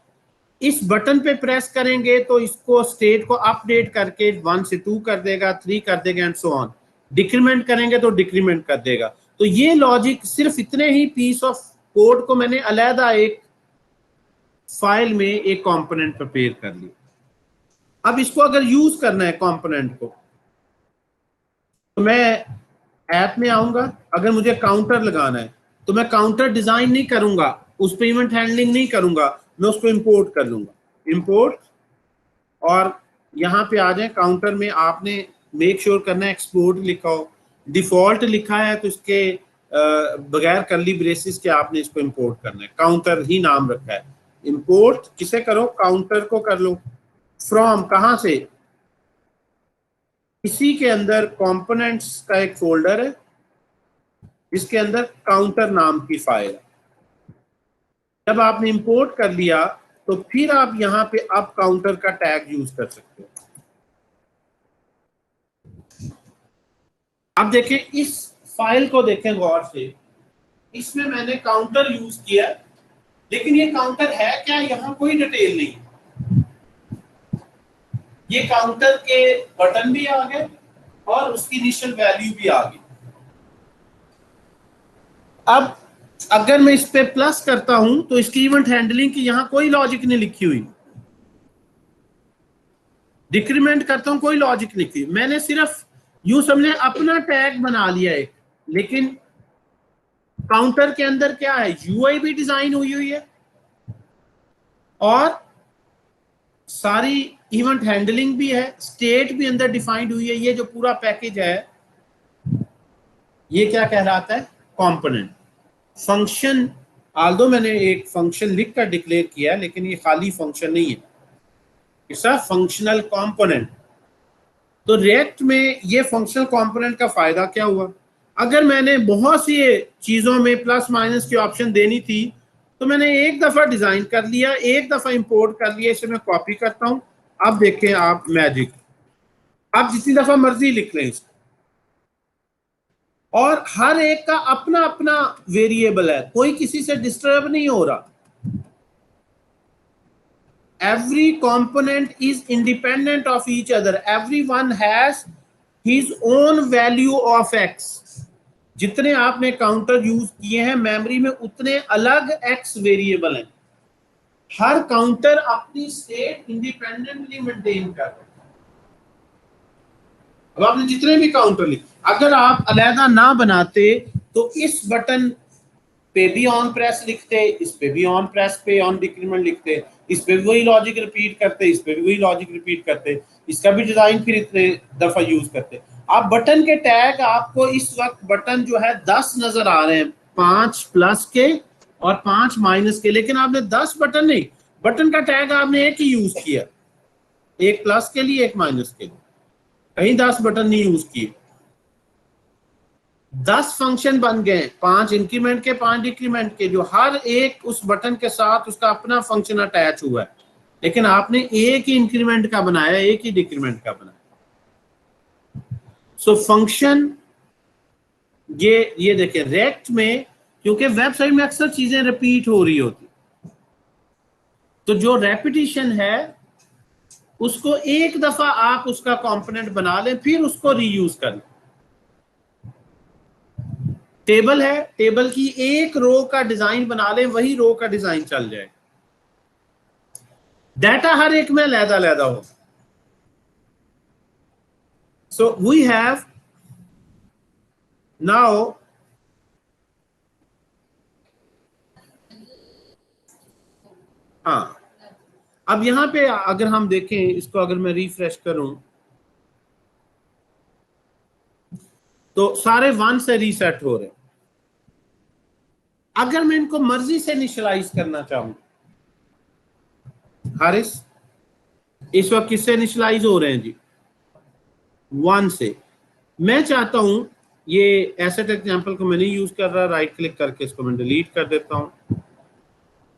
A: इस बटन पे प्रेस करेंगे तो इसको स्टेट को अपडेट करके 1 से 2 कर देगा, 3 कर देगा एंड सो ऑन। डिक्रीमेंट करेंगे तो डिक्रीमेंट कर देगा। तो ये लॉजिक, सिर्फ इतने ही पीस ऑफ कोड को मैंने अलहदा एक फाइल में एक कंपोनेंट प्रिपेयर कर लिया। अब इसको अगर यूज करना है कंपोनेंट को, तो मैं ऐप में आऊंगा। अगर मुझे काउंटर लगाना है तो मैं काउंटर डिजाइन नहीं करूंगा, उस पर इवेंट हैंडलिंग नहीं करूंगा, मैं उसको इंपोर्ट कर लूंगा। इंपोर्ट, और यहाँ पे आ जाए काउंटर में, आपने मेक श्योर करना है एक्सपोर्ट लिखा हो। डिफॉल्ट लिखा है तो इसके बगैर कर्ली ब्रेसिस के आपने इसको इंपोर्ट करना है, काउंटर ही नाम रखा है। इंपोर्ट किसे करो? काउंटर को कर लो। फ्रॉम कहां से? इसी के अंदर कंपोनेंट्स का एक फोल्डर है, इसके अंदर काउंटर नाम की फाइल है। जब आपने इंपोर्ट कर लिया तो फिर आप यहां पे अब काउंटर का टैग यूज कर सकते हो। अब देखें इस फाइल को, देखें गौर से, इसमें मैंने काउंटर यूज किया, लेकिन ये काउंटर है क्या? यहां कोई डिटेल नहीं। ये काउंटर के बटन भी आ गए और उसकी इनिशियल वैल्यू भी आ गई। अब अगर मैं इस पे प्लस करता हूं तो इसकी इवेंट हैंडलिंग की यहां कोई लॉजिक नहीं लिखी हुई। डिक्रीमेंट करता हूं, कोई लॉजिक नहीं लिखी। मैंने सिर्फ यूं समझे अपना टैग बना लिया एक, लेकिन काउंटर के अंदर क्या है? यूआई भी डिजाइन हुई हुई है और सारी इवेंट हैंडलिंग भी है, स्टेट भी अंदर डिफाइंड हुई है। ये जो पूरा पैकेज है ये क्या कहलाता है? कंपोनेंट। फंक्शन, आल्दो मैंने एक फंक्शन लिख कर डिक्लेयर किया, लेकिन ये खाली फंक्शन नहीं है, इट्स अ फंक्शनल कंपोनेंट। तो रिएक्ट में ये फंक्शनल कंपोनेंट का फायदा क्या हुआ? अगर मैंने बहुत सी चीजों में प्लस माइनस की ऑप्शन देनी थी तो मैंने एक दफा डिजाइन कर लिया, एक दफा इंपोर्ट कर लिया, इसे मैं कॉपी करता हूं। अब देखें आप मैजिक, आप जितनी दफा मर्जी लिख लें इसको, और हर एक का अपना अपना वेरिएबल है, कोई किसी से डिस्टर्ब नहीं हो रहा। Every component is independent of each other. Everyone has his own value of x. जितने आपने काउंटर यूज किए हैं मेमोरी में, उतने अलग x वेरिएबल हैं। हर काउंटर अपनी स्टेट इंडिपेंडेंटली मेंटेन कर रहा है। अब आपने जितने भी काउंटर लिखे, अगर आप अलहदा ना बनाते तो इस बटन पे भी ऑन प्रेस लिखते, इस पे भी ऑन प्रेस पे ऑन डिक्रीमेंट लिखते, इस पे भी वही लॉजिक रिपीट करते, इस पे भी वही लॉजिक रिपीट करते, इसका भी डिजाइन फिर इतने दफा यूज करते। आप बटन के टैग, आपको इस वक्त बटन जो है 10 नजर आ रहे हैं, 5 प्लस के और 5 माइनस के, लेकिन आपने 10 बटन नहीं, बटन का टैग आपने एक ही यूज किया, एक प्लस के लिए एक माइनस के लिए, कहीं 10 बटन नहीं यूज किए। 10 फंक्शन बन गए, 5 इंक्रीमेंट के 5 डिक्रीमेंट के, जो हर एक उस बटन के साथ उसका अपना फंक्शन अटैच हुआ है, लेकिन आपने एक ही इंक्रीमेंट का बनाया, एक ही डिक्रीमेंट का बनाया। सो फंक्शन, ये देखिए रेक्ट में, क्योंकि वेबसाइट में अक्सर चीजें रिपीट हो रही होती, तो जो रेपिटेशन है उसको एक दफा आप उसका कंपोनेंट बना लें, फिर उसको रीयूज कर लें। टेबल है, टेबल की एक रो का डिजाइन बना लें, वही रो का डिजाइन चल जाए। डाटा हर एक में अलग-अलग हो। सो वी हैव नाउ हाँ, अब यहां पे अगर हम देखें इसको, अगर मैं रिफ्रेश करूं तो सारे 1 से रीसेट हो रहे हैं। अगर मैं इनको मर्जी से इनिशियलाइज करना चाहूं, हारिस इस वक्त किससे इनिशियलाइज हो रहे हैं जी? 1 से। मैं चाहता हूं, ये एसेट एग्जांपल को मैं नहीं यूज कर रहा, राइट क्लिक करके इसको मैं डिलीट कर देता हूं,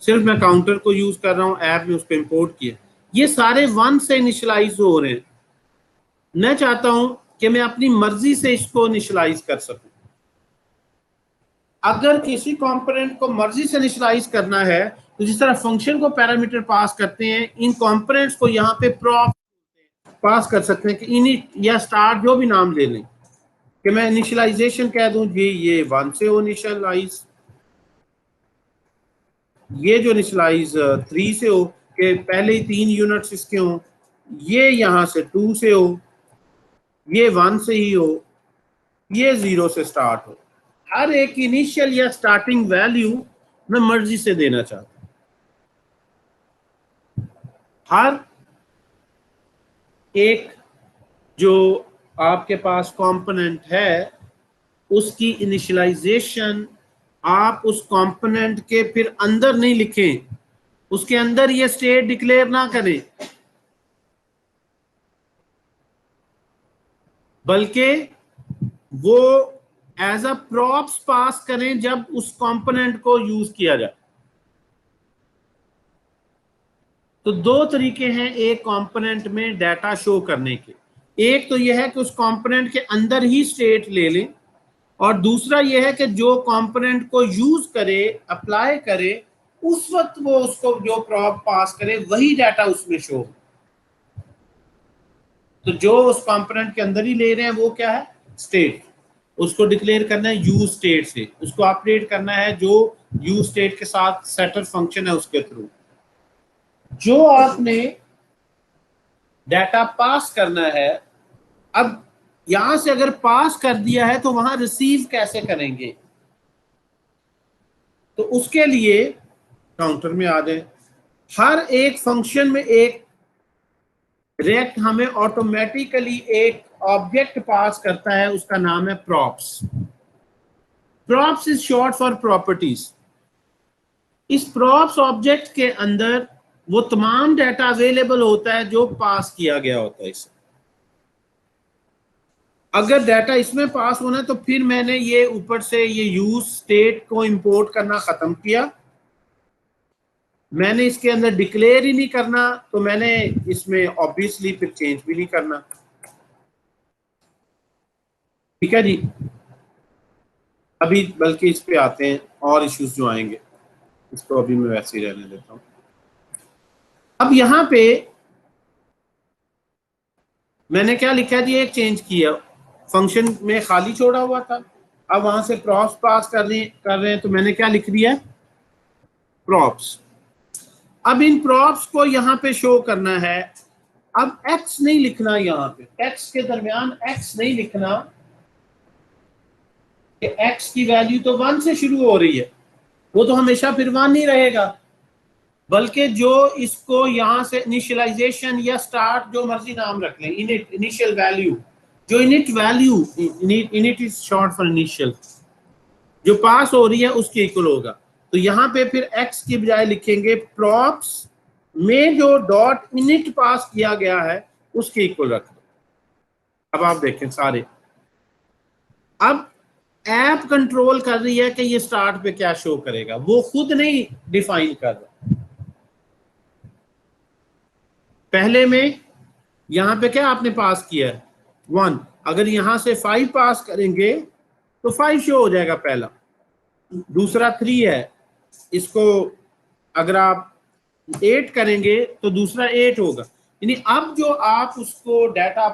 A: सिर्फ मैं काउंटर को यूज कर रहा हूं, ऐप में उसको इंपोर्ट किया। ये सारे 1 से इनिशियलाइज हो रहे हैं। मैं चाहता हूं कि मैं अपनी मर्जी से इसको इनिशियलाइज कर सकूं। अगर किसी कंपोनेंट को मर्जी से इनिशियलाइज करना है तो जिस तरह फंक्शन को पैरामीटर पास करते हैं, इन कंपोनेंट्स को यहाँ पे प्रॉप पास कर सकते हैं कि इनिट या स्टार्ट जो भी नाम ले लें, कि मैं इनिशियलाइजेशन कह दूं जी ये 1 से हो इनिशियलाइज, ये जो इनिशियलाइज 3 से हो कि पहले ही 3 यूनिट्स इसके हों, ये यहां से 2 से हो, ये 1 से ही हो, ये 0 से स्टार्ट हो। हर एक इनिशियल या स्टार्टिंग वैल्यू मैं मर्जी से देना चाहता हूं। हर एक जो आपके पास कंपोनेंट है उसकी इनिशियलाइजेशन आप उस कंपोनेंट के फिर अंदर नहीं लिखें, उसके अंदर ये स्टेट डिक्लेयर ना करें, बल्कि वो एज अ प्रॉप्स पास करें जब उस कंपोनेंट को यूज किया जाए। तो दो तरीके हैं एक कंपोनेंट में डाटा शो करने के। एक तो यह है कि उस कंपोनेंट के अंदर ही स्टेट ले लें, और दूसरा यह है कि जो कंपोनेंट को यूज करे, अप्लाई करे, उस वक्त वो उसको जो प्रॉप पास करे वही डाटा उसमें शो हो। तो जो उस कंपोनेंट के अंदर ही ले रहे हैं वो क्या है, स्टेट। उसको डिक्लेयर करना है यूज स्टेट से, उसको अपडेट करना है जो यूज स्टेट के साथ सेटर फंक्शन है उसके थ्रू। जो आपने डाटा पास करना है, अब यहां से अगर पास कर दिया है तो वहां रिसीव कैसे करेंगे, तो उसके लिए काउंटर में आ जाए। हर एक फंक्शन में एक रिएक्ट हमें ऑटोमेटिकली एक ऑब्जेक्ट पास करता है, उसका नाम है props. Props is short for properties. इस प्रॉप्स ऑब्जेक्ट के अंदर वो तमाम डाटा अवेलेबल होता है जो पास किया गया होता है इसे। अगर डाटा इसमें पास होना है तो फिर मैंने ये ऊपर से ये यूज स्टेट को इंपोर्ट करना खत्म किया, मैंने इसके अंदर डिक्लेयर ही नहीं करना, तो मैंने इसमें ऑब्वियसली फिर चेंज भी नहीं करना। ठीक है जी, अभी बल्कि इस पे आते हैं और इश्यूज जो आएंगे, इसको अभी मैं वैसे ही रहने देता हूं। अब यहां पे मैंने क्या लिखा है जी, एक चेंज किया, फंक्शन में खाली छोड़ा हुआ था, अब वहां से प्रॉप्स पास कर रहे हैं, तो मैंने क्या लिख दिया, प्रॉप्स। अब इन प्रॉप्स को यहां पे शो करना है। अब एक्स नहीं लिखना, यहां पे टेक्स्ट के दरमियान एक्स नहीं लिखना कि एक्स की वैल्यू तो 1 से शुरू हो रही है, वो तो हमेशा फिर 1 नहीं रहेगा, बल्कि जो इसको यहां से इनिशियलाइजेशन या स्टार्ट जो मर्जी नाम रख लें, इनिट इनिशियल वैल्यू, जो init value, init is short for initial, जो पास हो रही है उसके इक्वल होगा। तो यहां पे फिर एक्स की बजाय लिखेंगे प्रॉप्स में जो डॉट इनिट पास किया गया है उसके इक्वल रख दो। अब आप देखें सारे, अब ऐप कंट्रोल कर रही है कि ये स्टार्ट पे क्या शो करेगा, वो खुद नहीं डिफाइन कर रहा। पहले में यहां पे क्या आपने पास किया है 1, अगर यहां से 5 पास करेंगे तो 5 शो हो जाएगा पहला, दूसरा 3 है, इसको अगर आप 8 करेंगे तो दूसरा 8 होगा। यानी अब जो आप उसको डाटा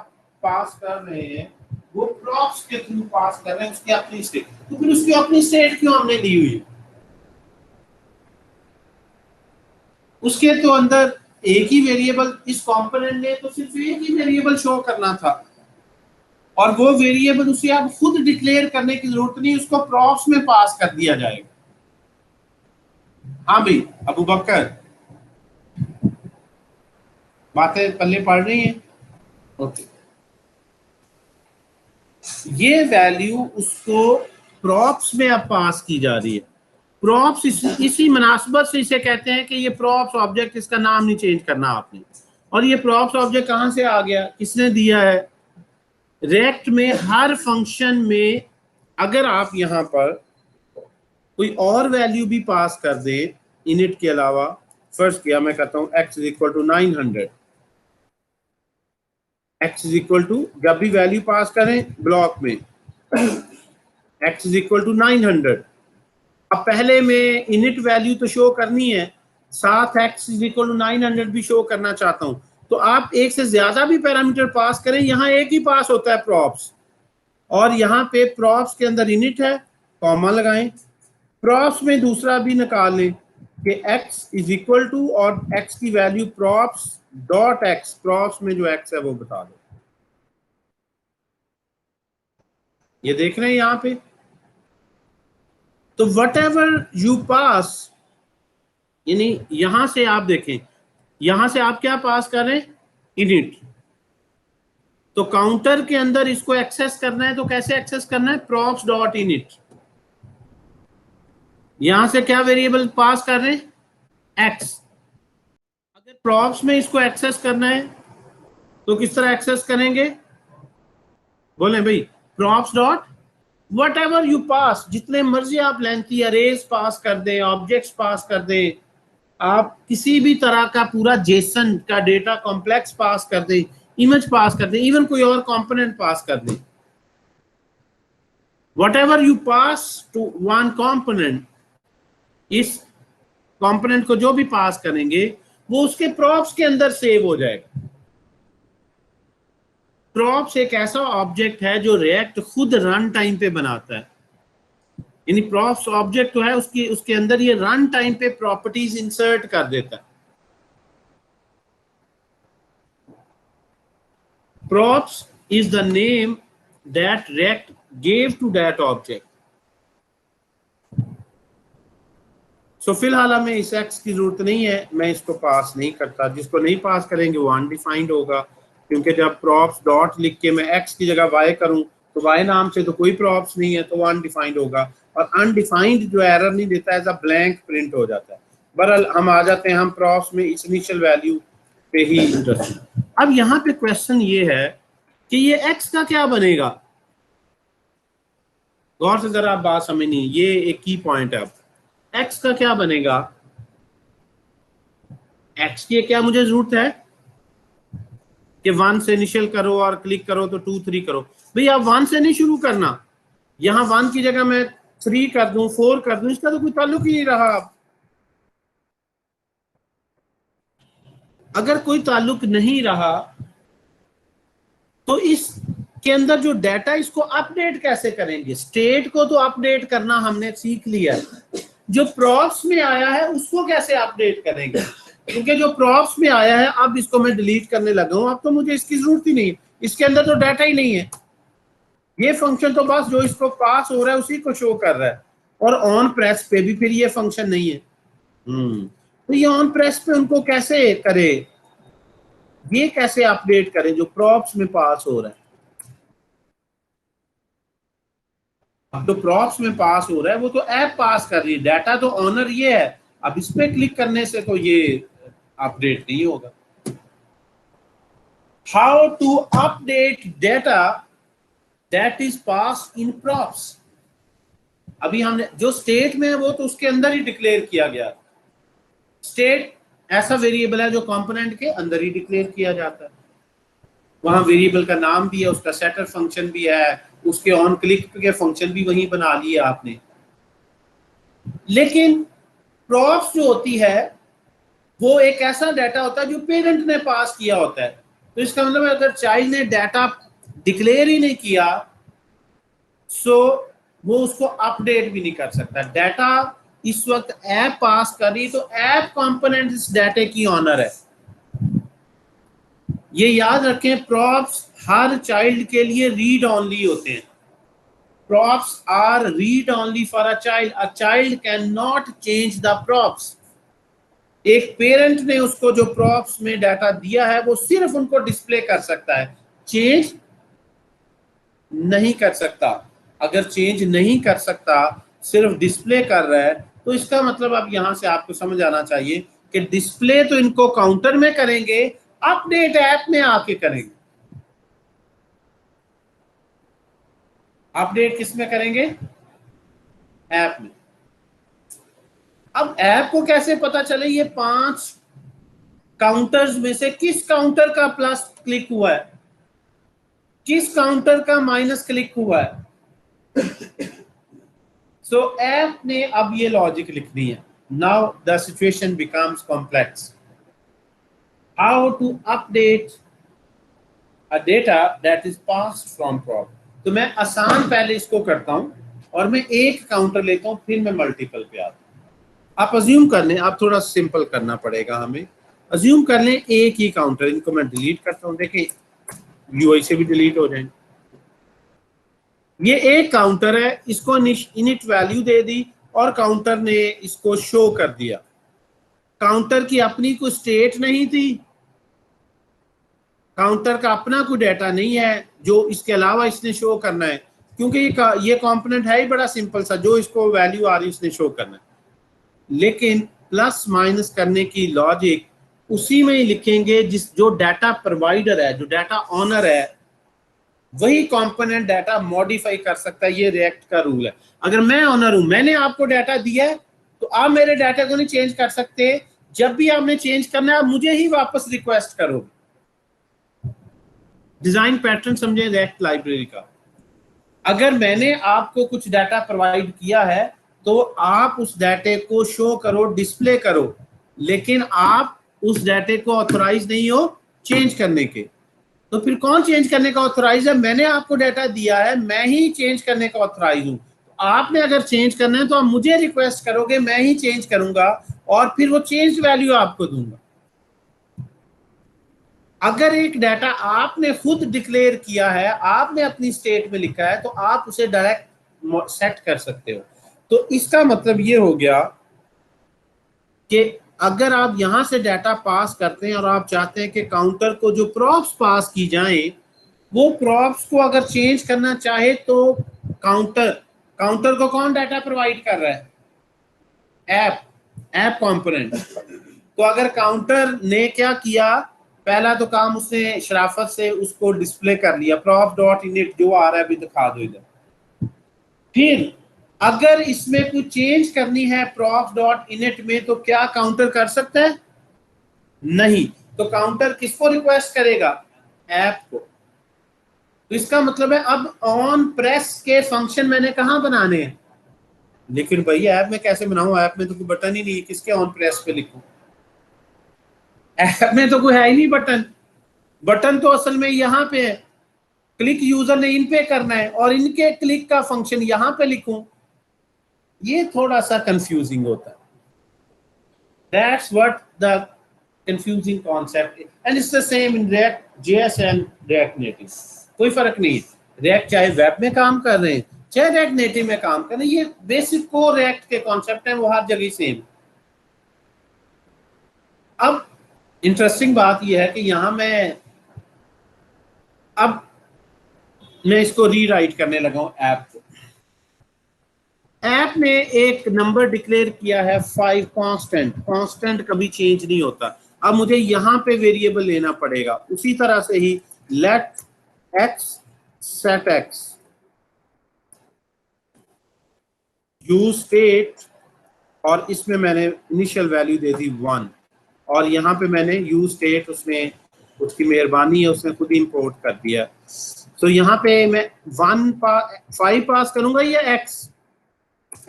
A: पास कर रहे हैं वो प्रॉप्स के थ्रू पास कर रहे हैं, उसकी अपनी स्टेट। तो फिर उसकी अपनी स्टेट क्यों हमने ली हुई है, उसके तो अंदर एक ही वेरिएबल, इस कंपोनेंट ने तो सिर्फ एक ही वेरिएबल शो करना था, और वो वेरिएबल उसे आप खुद डिक्लेयर करने की जरूरत नहीं, उसको प्रॉप्स में पास कर दिया जाएगा। हाँ भाई अबू बकर, बातें पल्ले पड़ रही हैं, ओके। ये वैल्यू उसको प्रॉप्स में अब पास की जा रही है। प्रॉप्स इसी मुनासबत से इसे कहते हैं कि ये प्रॉप्स ऑब्जेक्ट, इसका नाम नहीं चेंज करना आपने। और ये प्रॉप्स ऑब्जेक्ट कहां से आ गया, किसने दिया है, रिएक्ट में हर फंक्शन में अगर आप यहां पर कोई और वैल्यू भी पास कर दें इनिट के अलावा, फर्स्ट किया मैं कहता हूं x is equal to 900, x is equal to, जब भी वैल्यू पास करें ब्लॉक में x इज इक्वल टू 900, अब पहले में इनिट वैल्यू तो शो करनी है, साथ x इज इक्वल टू 900 भी शो करना चाहता हूं, तो आप एक से ज्यादा भी पैरामीटर पास करें, यहां एक ही पास होता है प्रॉप्स, और यहाँ पे प्रॉप्स के अंदर इनिट है, कॉमा लगाएं, प्रॉप्स में दूसरा भी निकाल लें कि x इज इक्वल टू, और x की value props dot x, props में जो x है वो बता दो। ये देख रहे हैं यहां पे, तो वट एवर यू पास, यानी यहां से आप देखें, यहां से आप क्या पास कर रहे हैं, इनिट, तो काउंटर के अंदर इसको एक्सेस करना है, तो कैसे एक्सेस करना है, प्रॉप्स डॉट इनिट, यहां से क्या वेरिएबल पास कर रहे हैं, x। अगर प्रॉप्स में इसको एक्सेस करना है तो किस तरह एक्सेस करेंगे, बोले भाई, props dot what ever you पास, जितने मर्जी आप लेंथी अरेज पास कर दें, ऑब्जेक्ट्स पास कर दें, आप किसी भी तरह का पूरा जेसन का डेटा कॉम्प्लेक्स पास कर दें, इमेज पास कर दें, इवन कोई और कंपोनेंट पास कर दें, whatever you pass to one component, इस कंपोनेंट को जो भी पास करेंगे वो उसके प्रॉप्स के अंदर सेव हो जाएगा। प्रॉप्स एक ऐसा ऑब्जेक्ट है जो रिएक्ट खुद रन टाइम पे बनाता है, यानी प्रॉप्स ऑब्जेक्ट तो है, उसके अंदर ये रन टाइम पे प्रॉपर्टीज इंसर्ट कर देता है। Props is the name that React gave to that object. So फिलहाल हमें इस एक्स की जरूरत नहीं है, मैं इसको पास नहीं करता, जिसको नहीं पास करेंगे वो अनडिफाइंड होगा, क्योंकि जब प्रॉप्स डॉट लिख के मैं एक्स की जगह वाई करूं तो वाई नाम से तो कोई प्रॉप्स नहीं है, तो वो अनडिफाइंड होगा, और अनडिफाइंड जो एरर नहीं देता है, ब्लैंक प्रिंट हो जाता है। बहरहाल हम आ जाते हैं, हम प्रॉप्स में इस इनिशियल वैल्यू पे ही इंटरेस्ट। अब यहाँ पे क्वेश्चन ये है कि ये एक्स का क्या बनेगा, गौर से जरा आप बात समझनी, ये एक की पॉइंट है। अब एक्स का क्या बनेगा, एक्स की क्या मुझे जरूरत है कि 1 से इनिशियल करो और क्लिक करो तो 2 3 करो, भाई आप 1 से नहीं शुरू करना, यहां 1 की जगह मैं 3 कर दूं, 4 कर दूं, इसका तो कोई ताल्लुक ही नहीं रहा। अगर कोई ताल्लुक नहीं रहा तो इस के अंदर जो डाटा, इसको अपडेट कैसे करेंगे, स्टेट को तो अपडेट करना हमने सीख लिया है, जो प्रॉप्स में आया है उसको कैसे अपडेट करेंगे, क्योंकि जो प्रॉप्स में आया है अब इसको मैं डिलीट करने लगा हूं, अब तो मुझे इसकी जरूरत ही नहीं है, इसके अंदर तो डाटा ही नहीं है, ये फंक्शन तो बस जो इसको पास हो रहा है उसी को शो कर रहा है, और ऑन प्रेस पे भी फिर ये फंक्शन नहीं है। तो ये ऑन प्रेस पे उनको कैसे करे, ये कैसे अपडेट करें जो प्रॉप्स में पास हो रहा है। अब तो प्रॉप्स में पास हो रहा है वो तो ऐप पास कर रही है, डाटा तो ऑनर ये है, अब इस पे क्लिक करने से तो ये अपडेट नहीं होगा। How to update data that is pass in props, अभी हमने जो स्टेट में है वो तो उसके अंदर ही डिक्लेयर किया गया, स्टेट ऐसा वेरिएबल है जो कंपोनेंट के अंदर ही डिक्लेयर किया जाता है, वहां वेरिएबल का नाम भी है, उसका सेटर फंक्शन भी है, उसके ऑन क्लिक के फंक्शन भी वहीं बना लिए आपने। लेकिन प्रॉप्स जो होती है वो एक ऐसा डाटा होता है जो पेरेंट ने पास किया होता है, तो इसका मतलब अगर चाइल्ड ने डाटा डिक्लेयर ही नहीं किया सो वो उसको अपडेट भी नहीं कर सकता। डाटा इस वक्त ऐप पास कर रही, तो ऐप कंपोनेंट इस डाटे की ऑनर है। ये याद रखें, प्रॉप्स हर चाइल्ड के लिए रीड ऑनली होते हैं, props are read only for a child cannot change the props। एक पेरेंट ने उसको जो प्रॉप्स में डाटा दिया है वो सिर्फ उनको डिस्प्ले कर सकता है, चेंज नहीं कर सकता। अगर चेंज नहीं कर सकता, सिर्फ डिस्प्ले कर रहा है, तो इसका मतलब अब यहां से आपको समझ आना चाहिए कि डिस्प्ले तो इनको काउंटर में करेंगे, अपडेट ऐप में आके करेंगे। अपडेट किस में करेंगे, ऐप में। अब ऐप को कैसे पता चले ये 5 काउंटर्स में से किस काउंटर का प्लस क्लिक हुआ है, किस काउंटर का माइनस क्लिक हुआ है। सो ऐप ने अब ये लॉजिक लिखनी है. Now the situation becomes complex. How to update a data that is passed from prop. तो मैं आसान पहले इसको करता हूं और मैं एक काउंटर लेता हूं, फिर मैं मल्टीपल पे आता हूं. आप अज्यूम कर लें, आप थोड़ा सिंपल करना पड़ेगा हमें. अज्यूम कर लें एक ही काउंटर, इनको मैं डिलीट करता हूं. देखिए यूआई से भी डिलीट हो जाएंगे. ये एक काउंटर है, इसको इनिट वैल्यू दे दी और काउंटर ने इसको शो कर दिया. काउंटर की अपनी कोई स्टेट नहीं थी, काउंटर का अपना कोई डाटा नहीं है जो इसके अलावा इसने शो करना है, क्योंकि ये कंपोनेंट है ही बड़ा सिंपल सा, जो इसको वैल्यू आ रही है उसने शो करना है. लेकिन प्लस माइनस करने की लॉजिक उसी में ही लिखेंगे जिस जो डाटा प्रोवाइडर है, जो डाटा ऑनर है, वही कंपोनेंट डाटा मॉडिफाई कर सकता है. ये रिएक्ट का रूल है. अगर मैं ऑनर हूं, मैंने आपको डाटा दिया है, तो आप मेरे डाटा को नहीं चेंज कर सकते. जब भी आपने चेंज करना है आप मुझे ही वापस रिक्वेस्ट करोगे. डिजाइन पैटर्न समझे रिएक्ट लाइब्रेरी का. अगर मैंने आपको कुछ डाटा प्रोवाइड किया है तो आप उस डाटे को शो करो, डिस्प्ले करो, लेकिन आप उस डाटे को ऑथोराइज नहीं हो चेंज करने के. तो फिर कौन चेंज करने का ऑथोराइज है? मैंने आपको डाटा दिया है, मैं ही चेंज करने का ऑथोराइज हूं. तो आपने अगर चेंज करना है तो आप मुझे रिक्वेस्ट करोगे, मैं ही चेंज करूंगा और फिर वो चेंज वैल्यू आपको दूंगा. अगर एक डाटा आपने खुद डिक्लेयर किया है, आपने अपनी स्टेट में लिखा है, तो आप उसे डायरेक्ट सेट कर सकते हो. तो इसका मतलब ये हो गया कि अगर आप यहां से डाटा पास करते हैं और आप चाहते हैं कि काउंटर को जो प्रॉप्स पास की जाएं, वो प्रॉप्स को अगर चेंज करना चाहे तो काउंटर को कौन डाटा प्रोवाइड कर रहा है? App component. तो अगर काउंटर ने क्या किया, पहला तो काम उसने शराफत से उसको डिस्प्ले कर लिया, प्रॉप डॉट इनिट जो आ रहा है अभी दिखा दो इधर. फिर अगर इसमें कुछ चेंज करनी है प्रॉप डॉट इनिट में, तो क्या काउंटर कर सकता है? नहीं. तो काउंटर किसको रिक्वेस्ट करेगा? ऐप को. तो इसका मतलब है अब ऑन प्रेस के फंक्शन मैंने कहां बनाने हैं? लेकिन भाई ऐप में कैसे बनाऊं? ऐप में तो कोई बटन ही नहीं है, किसके ऑन प्रेस पे लिखूं? ऐप में तो कोई है ही नहीं बटन. बटन तो असल में यहां पे है, क्लिक यूजर ने इन पे करना है और इनके क्लिक का फंक्शन यहां पे लिखूं. ये थोड़ा सा कंफ्यूजिंग होता है. That's what the confusing concept and it's the same in React JS and react native. कोई फर्क नहीं है. रिएक्ट चाहे वेब में काम कर रहे हैं चाहे रिएक्ट नेटिव में काम कर रहे हैं, ये बेसिक को रिएक्ट के कॉन्सेप्ट हैं, वो हर जगह सेम. अब इंटरेस्टिंग बात यह है कि यहां मैं इसको रीराइट करने लगा हूं ऐप को. ऐप ने एक नंबर डिक्लेयर किया है 5. कांस्टेंट कभी चेंज नहीं होता. अब मुझे यहां पे वेरिएबल लेना पड़ेगा. उसी तरह से ही let X set X use state, और इसमें मैंने इनिशियल वैल्यू दे दी 1, और यहाँ पे मैंने यूज स्टेट, उसने उसकी मेहरबानी है उसने खुद इंपोर्ट कर दिया. तो यहाँ पे मैं 5 पास करूंगा या एक्स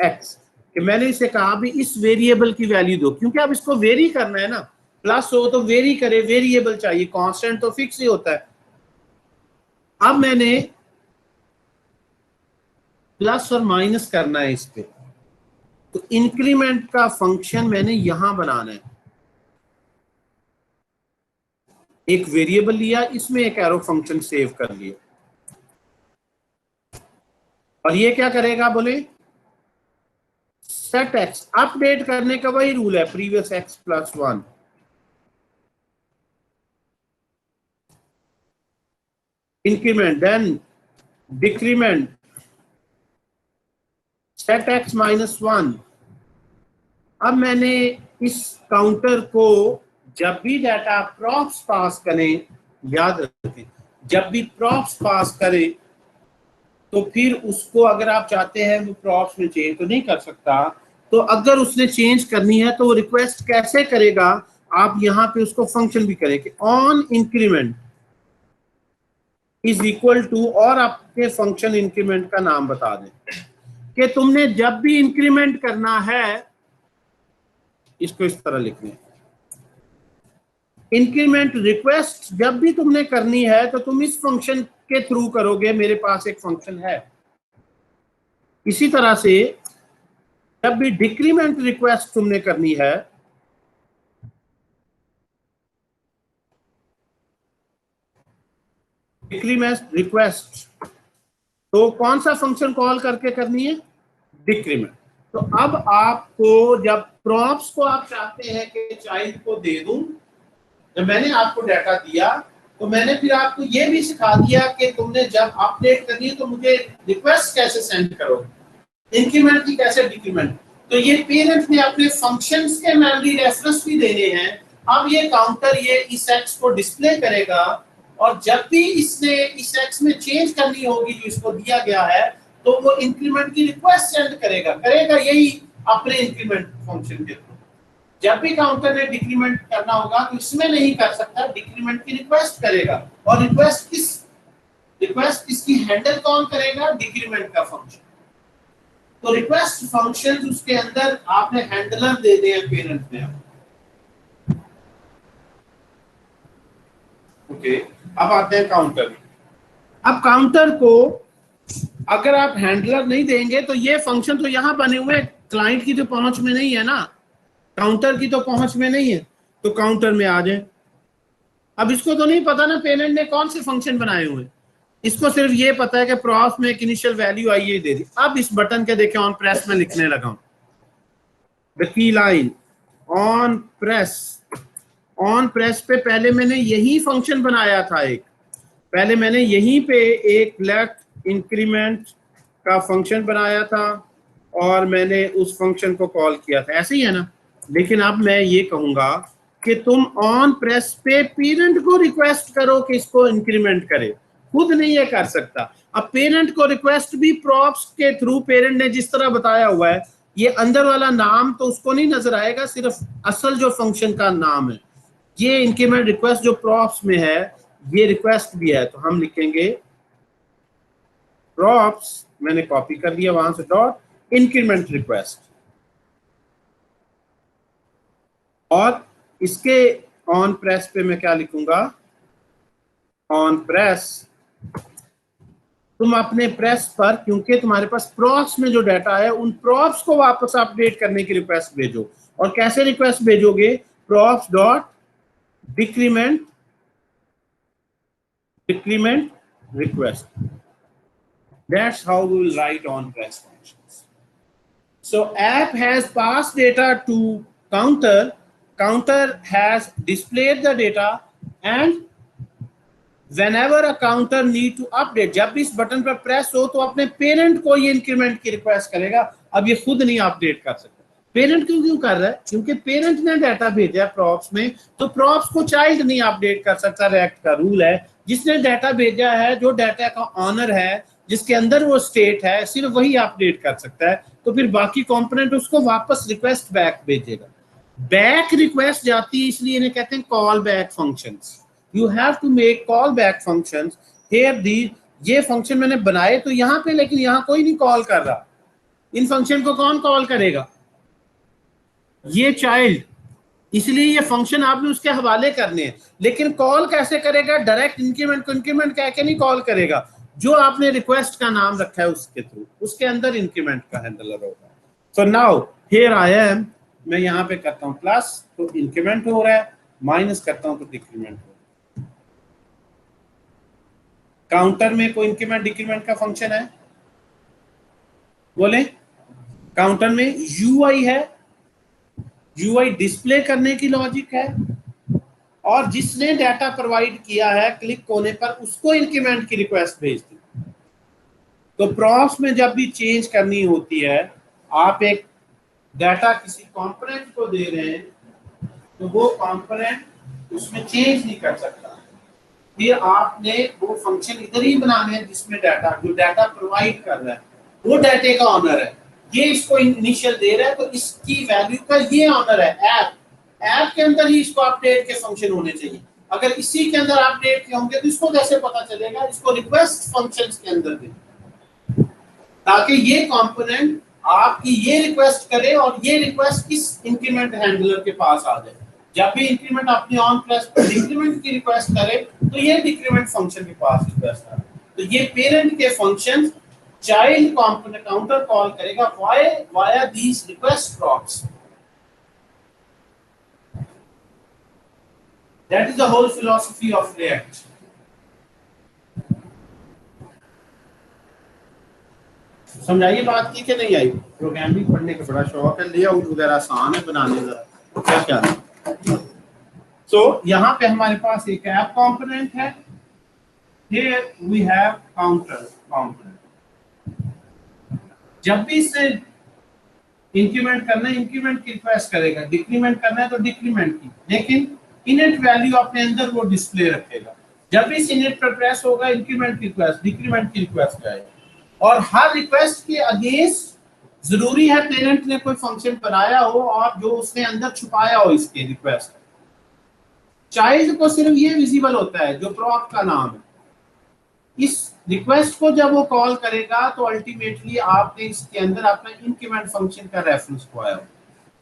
A: कि मैंने इसे कहा भी इस वेरिएबल की वैल्यू दो, क्योंकि अब इसको वेरी करना है ना. प्लस हो तो वेरी करे, वेरिएबल चाहिए, कांस्टेंट तो फिक्स ही होता है. अब मैंने प्लस और माइनस करना है इस पे, तो इंक्रीमेंट का फंक्शन मैंने यहां बनाना है. एक वेरिएबल लिया, इसमें एक एरो फंक्शन सेव कर लिया, और ये क्या करेगा बोले? Set x. अपडेट करने का वही रूल है, previous x plus 1. Increment then decrement set x minus 1. अब मैंने इस काउंटर को जब भी डाटा प्रॉप्स पास करें, याद रखें जब भी प्रॉप्स पास करें तो फिर उसको अगर आप चाहते हैं वो प्रॉप्स में चेंज तो नहीं कर सकता. तो अगर उसने चेंज करनी है तो वो रिक्वेस्ट कैसे करेगा? आप यहां पे उसको फंक्शन भी करें कि on increment is equal to, और आपके फंक्शन इंक्रीमेंट का नाम बता दें कि तुमने जब भी इंक्रीमेंट करना है इसको इस तरह लिखना है, इंक्रीमेंट रिक्वेस्ट जब भी तुमने करनी है तो तुम इस फंक्शन के थ्रू करोगे। मेरे पास एक फंक्शन है। इसी तरह से जब भी डिक्रीमेंट रिक्वेस्ट तुमने करनी है, डिक्रीमेंट रिक्वेस्ट तो कौन सा फंक्शन कॉल करके करनी है? डिक्रीमेंट। तो अब आपको जब प्रॉप्स को आप चाहते हैं कि चाइल्ड को दे दूं, जब मैंने आपको डाटा दिया तो मैंने फिर आपको ये भी सिखा दिया कि तुमने जब अपडेट करनी है तो मुझे रिक्वेस्ट कैसे सेंड करो, इंक्रीमेंट की कैसे डिक्रीमेंट। तो ये पेरेंट ने अपने फंक्शंस के मेमोरी रेफरेंस भी देने हैं। अब ये काउंटर ये इस एक्स को डिस्प्ले करेगा और जब भी इसने इस एक्स में चेंज करनी होगी जो इसको दिया गया है तो वो इंक्रीमेंट की रिक्वेस्ट सेंड करेगा यही अपने इंक्रीमेंट फंक्शन के थ्रू। जब भी काउंटर ने डिक्रीमेंट करना होगा तो इसमें नहीं कर सकता, डिक्रीमेंट की रिक्वेस्ट करेगा। और रिक्वेस्ट इसकी हैंडल कौन करेगा? डिक्रीमेंट का फंक्शन। तो रिक्वेस्ट फंक्शन उसके अंदर आपने हैंडलर दे दिए पेरेंट ने। ओके, अब आते हैं काउंटर। अब काउंटर को अगर आप हैंडलर नहीं देंगे तो ये फंक्शन तो यहां बने हुए, क्लाइंट की तो पहुंच में नहीं है ना, काउंटर की तो पहुंच में नहीं है, तो काउंटर में आ जाए। अब इसको तो नहीं पता ना पेरेंट ने कौन से फंक्शन बनाए हुए, इसको सिर्फ ये पता है कि प्रॉप्स में एक इनिशियल वैल्यू आई है दे दी। अब इस बटन के देखें ऑन प्रेस में लिखने लगा हूं, the key line on press पे पहले मैंने यही फंक्शन बनाया था। एक पहले मैंने यहीं पे एक लेफ्ट इंक्रीमेंट का फंक्शन बनाया था और मैंने उस फंक्शन को कॉल किया था, ऐसे ही है ना। लेकिन अब मैं ये कहूंगा कि तुम ऑन प्रेस पे पेरेंट को रिक्वेस्ट करो कि इसको इंक्रीमेंट करे, खुद नहीं ये कर सकता। अब पेरेंट को रिक्वेस्ट भी प्रॉप्स के थ्रू पेरेंट ने जिस तरह बताया हुआ है, ये अंदर वाला नाम तो उसको नहीं नजर आएगा, सिर्फ असल जो फंक्शन का नाम है। ये इंक्रीमेंट रिक्वेस्ट जो प्रॉप्स में है ये रिक्वेस्ट भी है, तो हम लिखेंगे प्रॉप्स, मैंने कॉपी कर लिया वहां से, डॉट इंक्रीमेंट रिक्वेस्ट। और इसके ऑन प्रेस पे मैं क्या लिखूंगा? ऑन प्रेस तुम अपने प्रेस पर, क्योंकि तुम्हारे पास प्रॉप्स में जो डाटा है उन प्रॉप्स को वापस अपडेट करने की रिक्वेस्ट भेजो। और कैसे रिक्वेस्ट भेजोगे? Props dot decrement request. That's how we will write on press functions. So app has passed data to counter has displayed the data, and whenever a counter need to update, जब भी इस बटन पर प्रेस हो तो अपने पेरेंट को ये इंक्रीमेंट की रिक्वेस्ट करेगा। अब ये खुद नहीं अपडेट कर सकता। पेरेंट क्यों कर रहा है? क्योंकि पेरेंट ने डाटा भेजा प्रॉप्स में, तो प्रॉप्स को चाइल्ड नहीं अपडेट कर सकता। रिएक्ट का रूल है, जिसने डाटा भेजा है, जो डाटा का ऑनर है, जिसके अंदर वो स्टेट है, सिर्फ वही अपडेट कर सकता है। तो फिर बाकी कंपोनेंट उसको वापस रिक्वेस्ट बैक भेजेगा। बैक रिक्वेस्ट जाती है, इसलिए इन्हें कहते हैं callback functions. You have to make callback functions here. ये फंक्शन मैंने बनाए तो यहाँ पे, लेकिन यहाँ कोई नहीं कॉल कर रहा। इन फंक्शन को कौन कॉल करेगा? ये चाइल्ड। इसलिए ये फंक्शन आपने उसके हवाले करने हैं। लेकिन कॉल कैसे करेगा? डायरेक्ट इंक्रीमेंट को इंक्रीमेंट कह के नहीं कॉल करेगा, जो आपने रिक्वेस्ट का नाम रखा है उसके थ्रू, उसके अंदर इंक्रीमेंट का हैंडलर होगा। So now here I am, मैं यहाँ पे करता हूँ प्लस तो इंक्रीमेंट हो रहा है, माइनस करता हूँ तो डिक्रीमेंट हो रहा है। काउंटर में कोई इंक्रीमेंट डिक्रीमेंट का फंक्शन है? बोले। काउंटर में यूआई है, यूआई डिस्प्ले करने की लॉजिक है, और जिसने डाटा प्रोवाइड किया है क्लिक होने पर उसको इंक्रीमेंट की रिक्वेस्ट भेज दी। तो प्रॉप्स में जब भी चेंज करनी होती है, आप एक डाटा किसी कंपोनेंट को दे रहे हैं तो वो कंपोनेंट उसमें चेंज नहीं कर सकता। फिर आपने वो फंक्शन इधर ही बनाने हैं जिसमें डाटा, जो डाटा प्रोवाइड कर रहा है वो डाटे का ऑनर है, ये इसको इनिशियल दे रहा है, तो इसकी वैल्यू का ये ऑनर है। ऐप के अंदर ही इसको अपडेट के फंक्शन होने चाहिए। अगर इसी के अंदर अपडेट के होंगे तो इसको कैसे पता चलेगा? इसको रिक्वेस्ट फंक्शंस के अंदर दे। ताकि ये कंपोनेंट आपकी ये रिक्वेस्ट करे और ये रिक्वेस्ट इस इंक्रीमेंट हैंडलर के पास आ जाए। जब भी इंक्रीमेंट अपनी ऑन प्रेस पर डिक्रीमेंट की रिक्वेस्ट करे तो ये डिक्रीमेंट फंक्शन के पास रिक्वेस्ट आए। तो ये पेरेंट के function child component counter call करेगा via these request props. That is the whole philosophy of React. समझाइए बात की कि नहीं आई? प्रोग्रामिंग पढ़ने का बड़ा शौक है, लेआउट वगैरह आसान है बनाने का, क्या क्या है। सो यहाँ पे हमारे पास एक ऐप कंपोनेंट है, here we have counter component। जब भी इसे इंक्रीमेंट करना है इंक्रीमेंट की रिक्वेस्ट करेगा, डिक्रीमेंट करना है तो डिक्रीमेंट की, लेकिन इनिट वैल्यू अपने अंदर वो डिस्प्ले रखेगा। जब भी इस इनिट पर प्रेस होगा इंक्रीमेंट की रिक्वेस्ट डिक्रीमेंट की रिक्वेस्ट आएगी और हर रिक्वेस्ट के अगेंस्ट जरूरी है पेरेंट ने कोई फंक्शन बनाया हो और जो उसने अंदर छुपाया हो इसके रिक्वेस्ट। चाइल्ड को सिर्फ ये विजिबल होता है जो प्रॉप का नाम है। इस रिक्वेस्ट को जब वो कॉल करेगा तो अल्टीमेटली आपने इसके अंदर अपना इंक्रीमेंट फंक्शन का रेफरेंस खोया हो,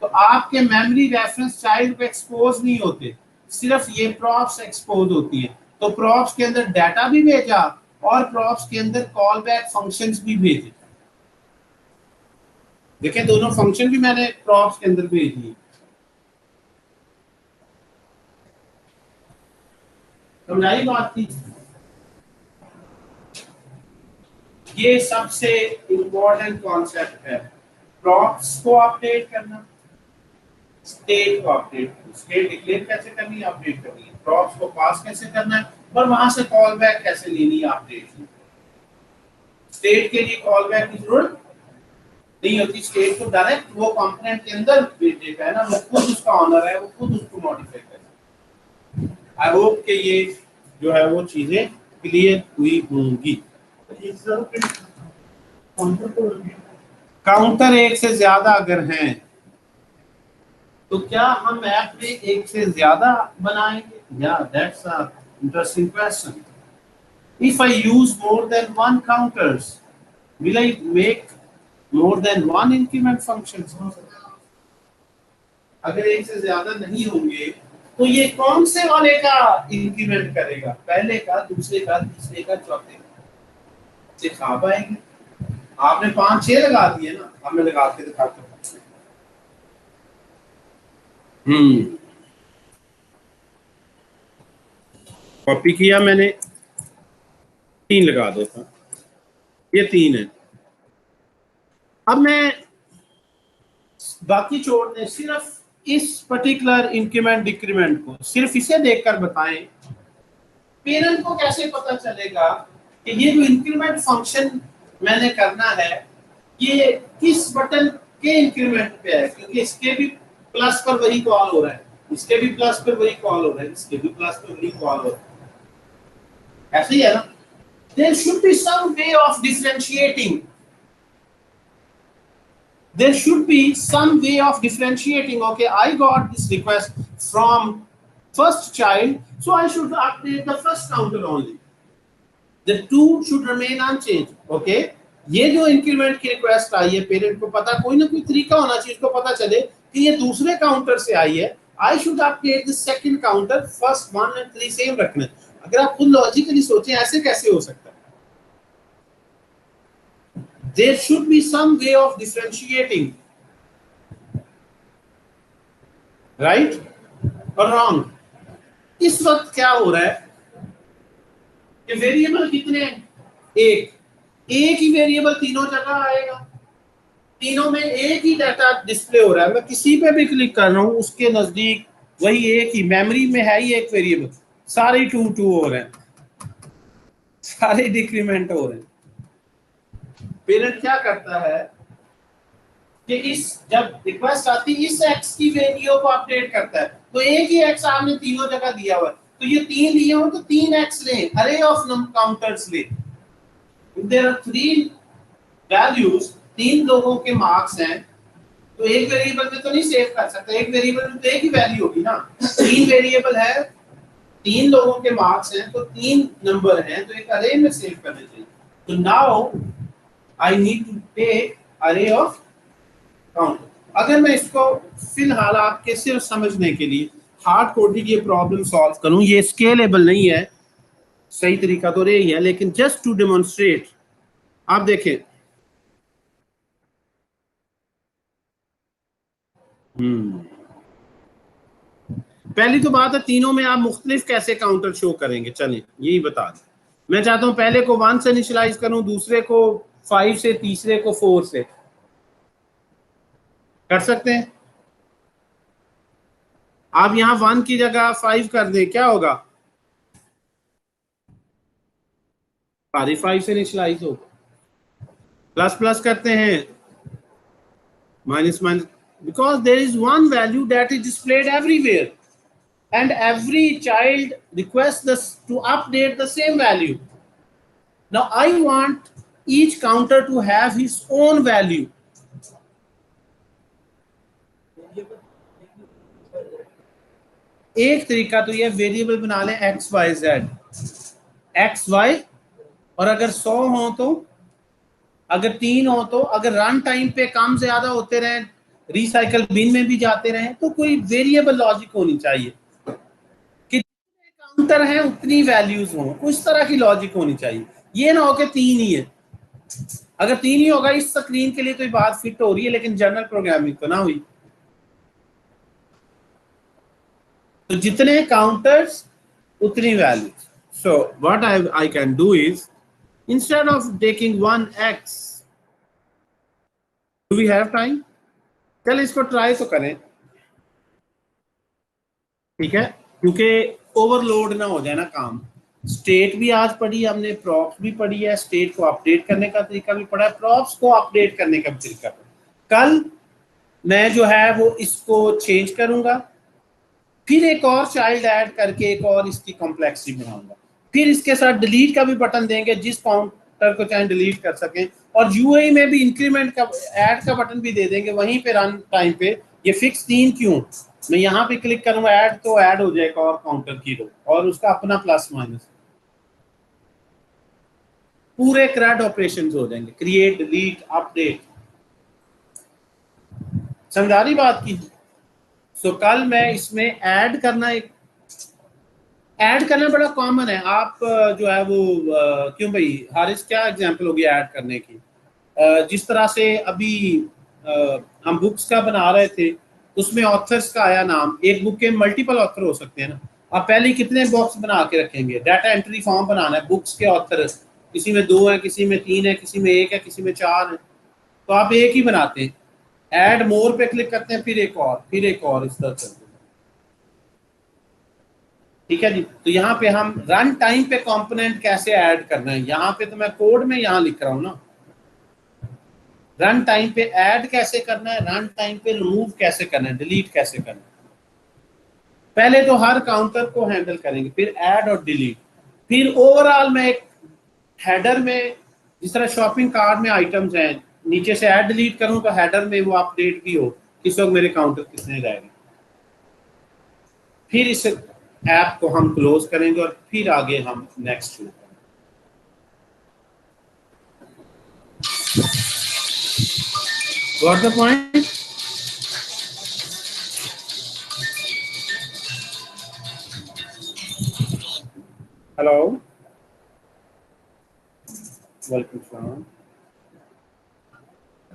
A: तो आपके मेमोरी रेफरेंस चाइल्ड को एक्सपोज नहीं होते, सिर्फ ये प्रॉप्स एक्सपोज होती है। तो प्रॉप्स के अंदर डाटा भी भेजा और प्रॉप्स के अंदर कॉल बैक फंक्शंस भी भेजे। देखें दोनों फंक्शन भी मैंने प्रॉप्स के अंदर भेज दिए। समझाई बात की? ये सबसे इंपॉर्टेंट कॉन्सेप्ट है, प्रॉप्स को अपडेट करना, स्टेट को अपडेट, स्टेट डिक्लेयर कैसे करनी है, अपडेट करनी है, प्रॉप्स को पास कैसे करना है और वहां से कॉल बैक कैसे लेनी है, अपडेट की। स्टेट के लिए कॉल बैक की जरूरत नहीं होती, स्टेट को डायरेक्ट वो कंपोनेंट के अंदर भेजेगा है ना, वो खुद उसका ऑनर है, वो खुद उसको मॉडिफाई करेगा। आई होप कि ये जो है वो चीजें क्लियर हुई होंगी। काउंटर एक से ज्यादा अगर हैं तो क्या हम ऐप में एक से ज्यादा बनाएंगे? या that's a interesting question. If I use more than one counters will I make more than one increment functions? अगर एक से ज्यादा नहीं होंगे तो ये कौन से वाले का इंक्रीमेंट करेगा, पहले का, दूसरे का, तीसरे का, चौथे का? सिखा पाएंगे? आपने 5-6 लगा दिए ना, अब मैं लगा के दिखाता हूँ। कॉपी किया मैंने, 3 लगा दो था, ये 3 है। अब मैं बाकी छोड़ने सिर्फ इस पर्टिकुलर इंक्रीमेंट डिक्रीमेंट को सिर्फ इसे देखकर बताएं, पेरेंट को कैसे पता चलेगा कि ये जो इंक्रीमेंट फंक्शन मैंने करना है ये किस बटन के इंक्रीमेंट पे है, क्योंकि इसके भी प्लस पर वही कॉल हो रहा है, इसके भी प्लस पर वही कॉल हो रहा है, इसके भी प्लस पर वही कॉल हो रहा है, ऐसे ही है ना। There should be some way of differentiating. There should be some way of differentiating. Okay, I got this request from first child, so I should update the first counter only. The two should remain unchanged. Okay, ये जो इंक्रीमेंट की रिक्वेस्ट आई है पेरेंट को पता, कोई ना कोई तरीका होना चाहिए उसको पता चले कि ये दूसरे काउंटर से आई है। I should update the second counter, first 1 और 3 सेम रखना। अगर आप खुद लॉजिकली सोचें ऐसे कैसे हो सकता है? There should be some way of differentiating, right or wrong? इस वक्त क्या हो रहा है कि वेरिएबल कितने हैं? एक ही वेरिएबल तीनों जगह आएगा, तीनों में एक ही डाटा डिस्प्ले हो रहा है। मैं किसी पे भी क्लिक कर रहा हूँ उसके नजदीक वही एक ही मेमोरी में है ही एक वेरिएबल, सारे 2 हो रहे हैं, सारे डिक्रीमेंट हो रहे हैं। पेरेंट क्या करता है कि इस जब रिक्वेस्ट आती है इस एक्स की वैल्यू को अपडेट करता है, तो एक ही एक्स आपने तीनों जगह दिया हुआ है, तो ये 3 लिए हो तो 3 एक्स ले, अरे ऑफ काउंटर्स ले। देयर आर 3 वैल्यूज, 3 लोगों के मार्क्स हैं, तो एक वेरिएबल में तो नहीं सेव कर सकते, एक वेरिएबल में तो एक ही वैल्यू होगी ना। 3 वेरिएबल है, 3 लोगों के मार्क्स हैं, तो 3 नंबर हैं, तो एक अरे में सेव करने चाहिए। तो now I need to take array of counter. अगर मैं इसको फिलहाल आपके सिर्फ समझने के लिए हार्ड कोडिंग ये प्रॉब्लम सॉल्व करूं, ये स्केलेबल नहीं है, सही तरीका तो यही है, लेकिन जस्ट टू डेमोन्स्ट्रेट आप देखें। पहली तो बात है तीनों में आप मुख्तलिफ कैसे काउंटर शो करेंगे, चलिए यही बता दें। मैं चाहता हूं पहले को 1 से इनिशियलाइज करूं, दूसरे को 5 से, तीसरे को 4 से। कर सकते हैं। आप यहां 1 की जगह 5 कर दें, क्या होगा? सारी 5 से इनिशियलाइज हो। प्लस प्लस करते हैं, minus minus, because there is one value that is displayed everywhere and every child requests this to update the same value. Now I want each counter to have his own value. एक तरीका तो ये वेरिएबल बना लें x y z, x y, और अगर 100 हो तो, अगर 3 हो तो, अगर रन टाइम पे कम ज्यादा होते रहे, रिसाइकल बिन में भी जाते रहे, तो कोई वेरिएबल लॉजिक होनी चाहिए कि काउंटर है उतनी वैल्यूज हो, उस तरह की लॉजिक होनी चाहिए। ये ना हो कि 3 ही है। अगर 3 ही होगा इस स्क्रीन के लिए तो ये बात फिट हो रही है, लेकिन जनरल प्रोग्रामिंग तो ना हुई। तो जितने काउंटर्स उतनी values. So what I can do is, instead of taking 1x, do we have time? चल इसको ट्राई तो करें, ठीक है, क्योंकि ओवरलोड ना हो जाए ना काम। स्टेट भी आज पढ़ी हमने, प्रॉप्स भी पढ़ी है, स्टेट को अपडेट करने का तरीका भी पढ़ा है, प्रॉप्स को अपडेट करने का भी तरीका पढ़ा। कल मैं जो है वो इसको चेंज करूंगा, फिर एक और चाइल्ड ऐड करके एक और इसकी कॉम्प्लेक्सिटी बनाऊंगा, फिर इसके साथ डिलीट का भी बटन देंगे जिस काउंटर को चाहे डिलीट कर सकें, और यूआई में भी इंक्रीमेंट का ऐड का बटन भी दे देंगे वहीं पे रन टाइम पे। ये फिक्स 3 क्यों, मैं यहाँ पे क्लिक करूंगा ऐड तो ऐड हो जाएगा और काउंटर की रो और उसका अपना प्लस माइनस, पूरे क्रैड ऑपरेशंस हो जाएंगे, क्रिएट डिलीट अपडेट। समझा रही बात की? सो कल मैं इसमें ऐड करना, एक ऐड करना बड़ा कॉमन है। आप जो है वो क्यों भाई हारिस, क्या एग्जांपल होगी ऐड करने की? जिस तरह से अभी हम बुक्स का बना रहे थे, उसमें ऑथर्स का आया नाम, एक बुक के मल्टीपल ऑथर हो सकते हैं ना। आप पहले कितने बॉक्स बना के रखेंगे, डाटा एंट्री फॉर्म बनाना है, बुक्स के ऑथर किसी में 2 है, किसी में 3 है, किसी में 1 है, किसी में 4 है, तो आप एक ही बनाते हैं। ऐड मोर पे क्लिक करते हैं, फिर एक और, फिर एक और, इस तरह चलते हैं। ठीक है जी। तो यहाँ पे हम रन टाइम पे कंपोनेंट कैसे ऐड करना है, यहाँ पे तो मैं कोड में यहाँ लिख रहा हूँ ना, रन टाइम पे ऐड कैसे करना है, रन टाइम पे रिमूव कैसे करना है, डिलीट कैसे करना है। पहले तो हर काउंटर को हैंडल करेंगे, फिर ऐड और डिलीट, फिर ओवरऑल मैं एक हेडर में, जिस तरह शॉपिंग कार्ट में आइटम्स हैं, नीचे से ऐड डिलीट करूं तो हेडर में वो अपडेट भी हो किस वक्त मेरे काउंटर कितने रह गए। फिर इस ऐप को हम क्लोज करेंगे और फिर आगे हम नेक्स्ट शुरू करेंगे। Got the point? Hello. Welcome.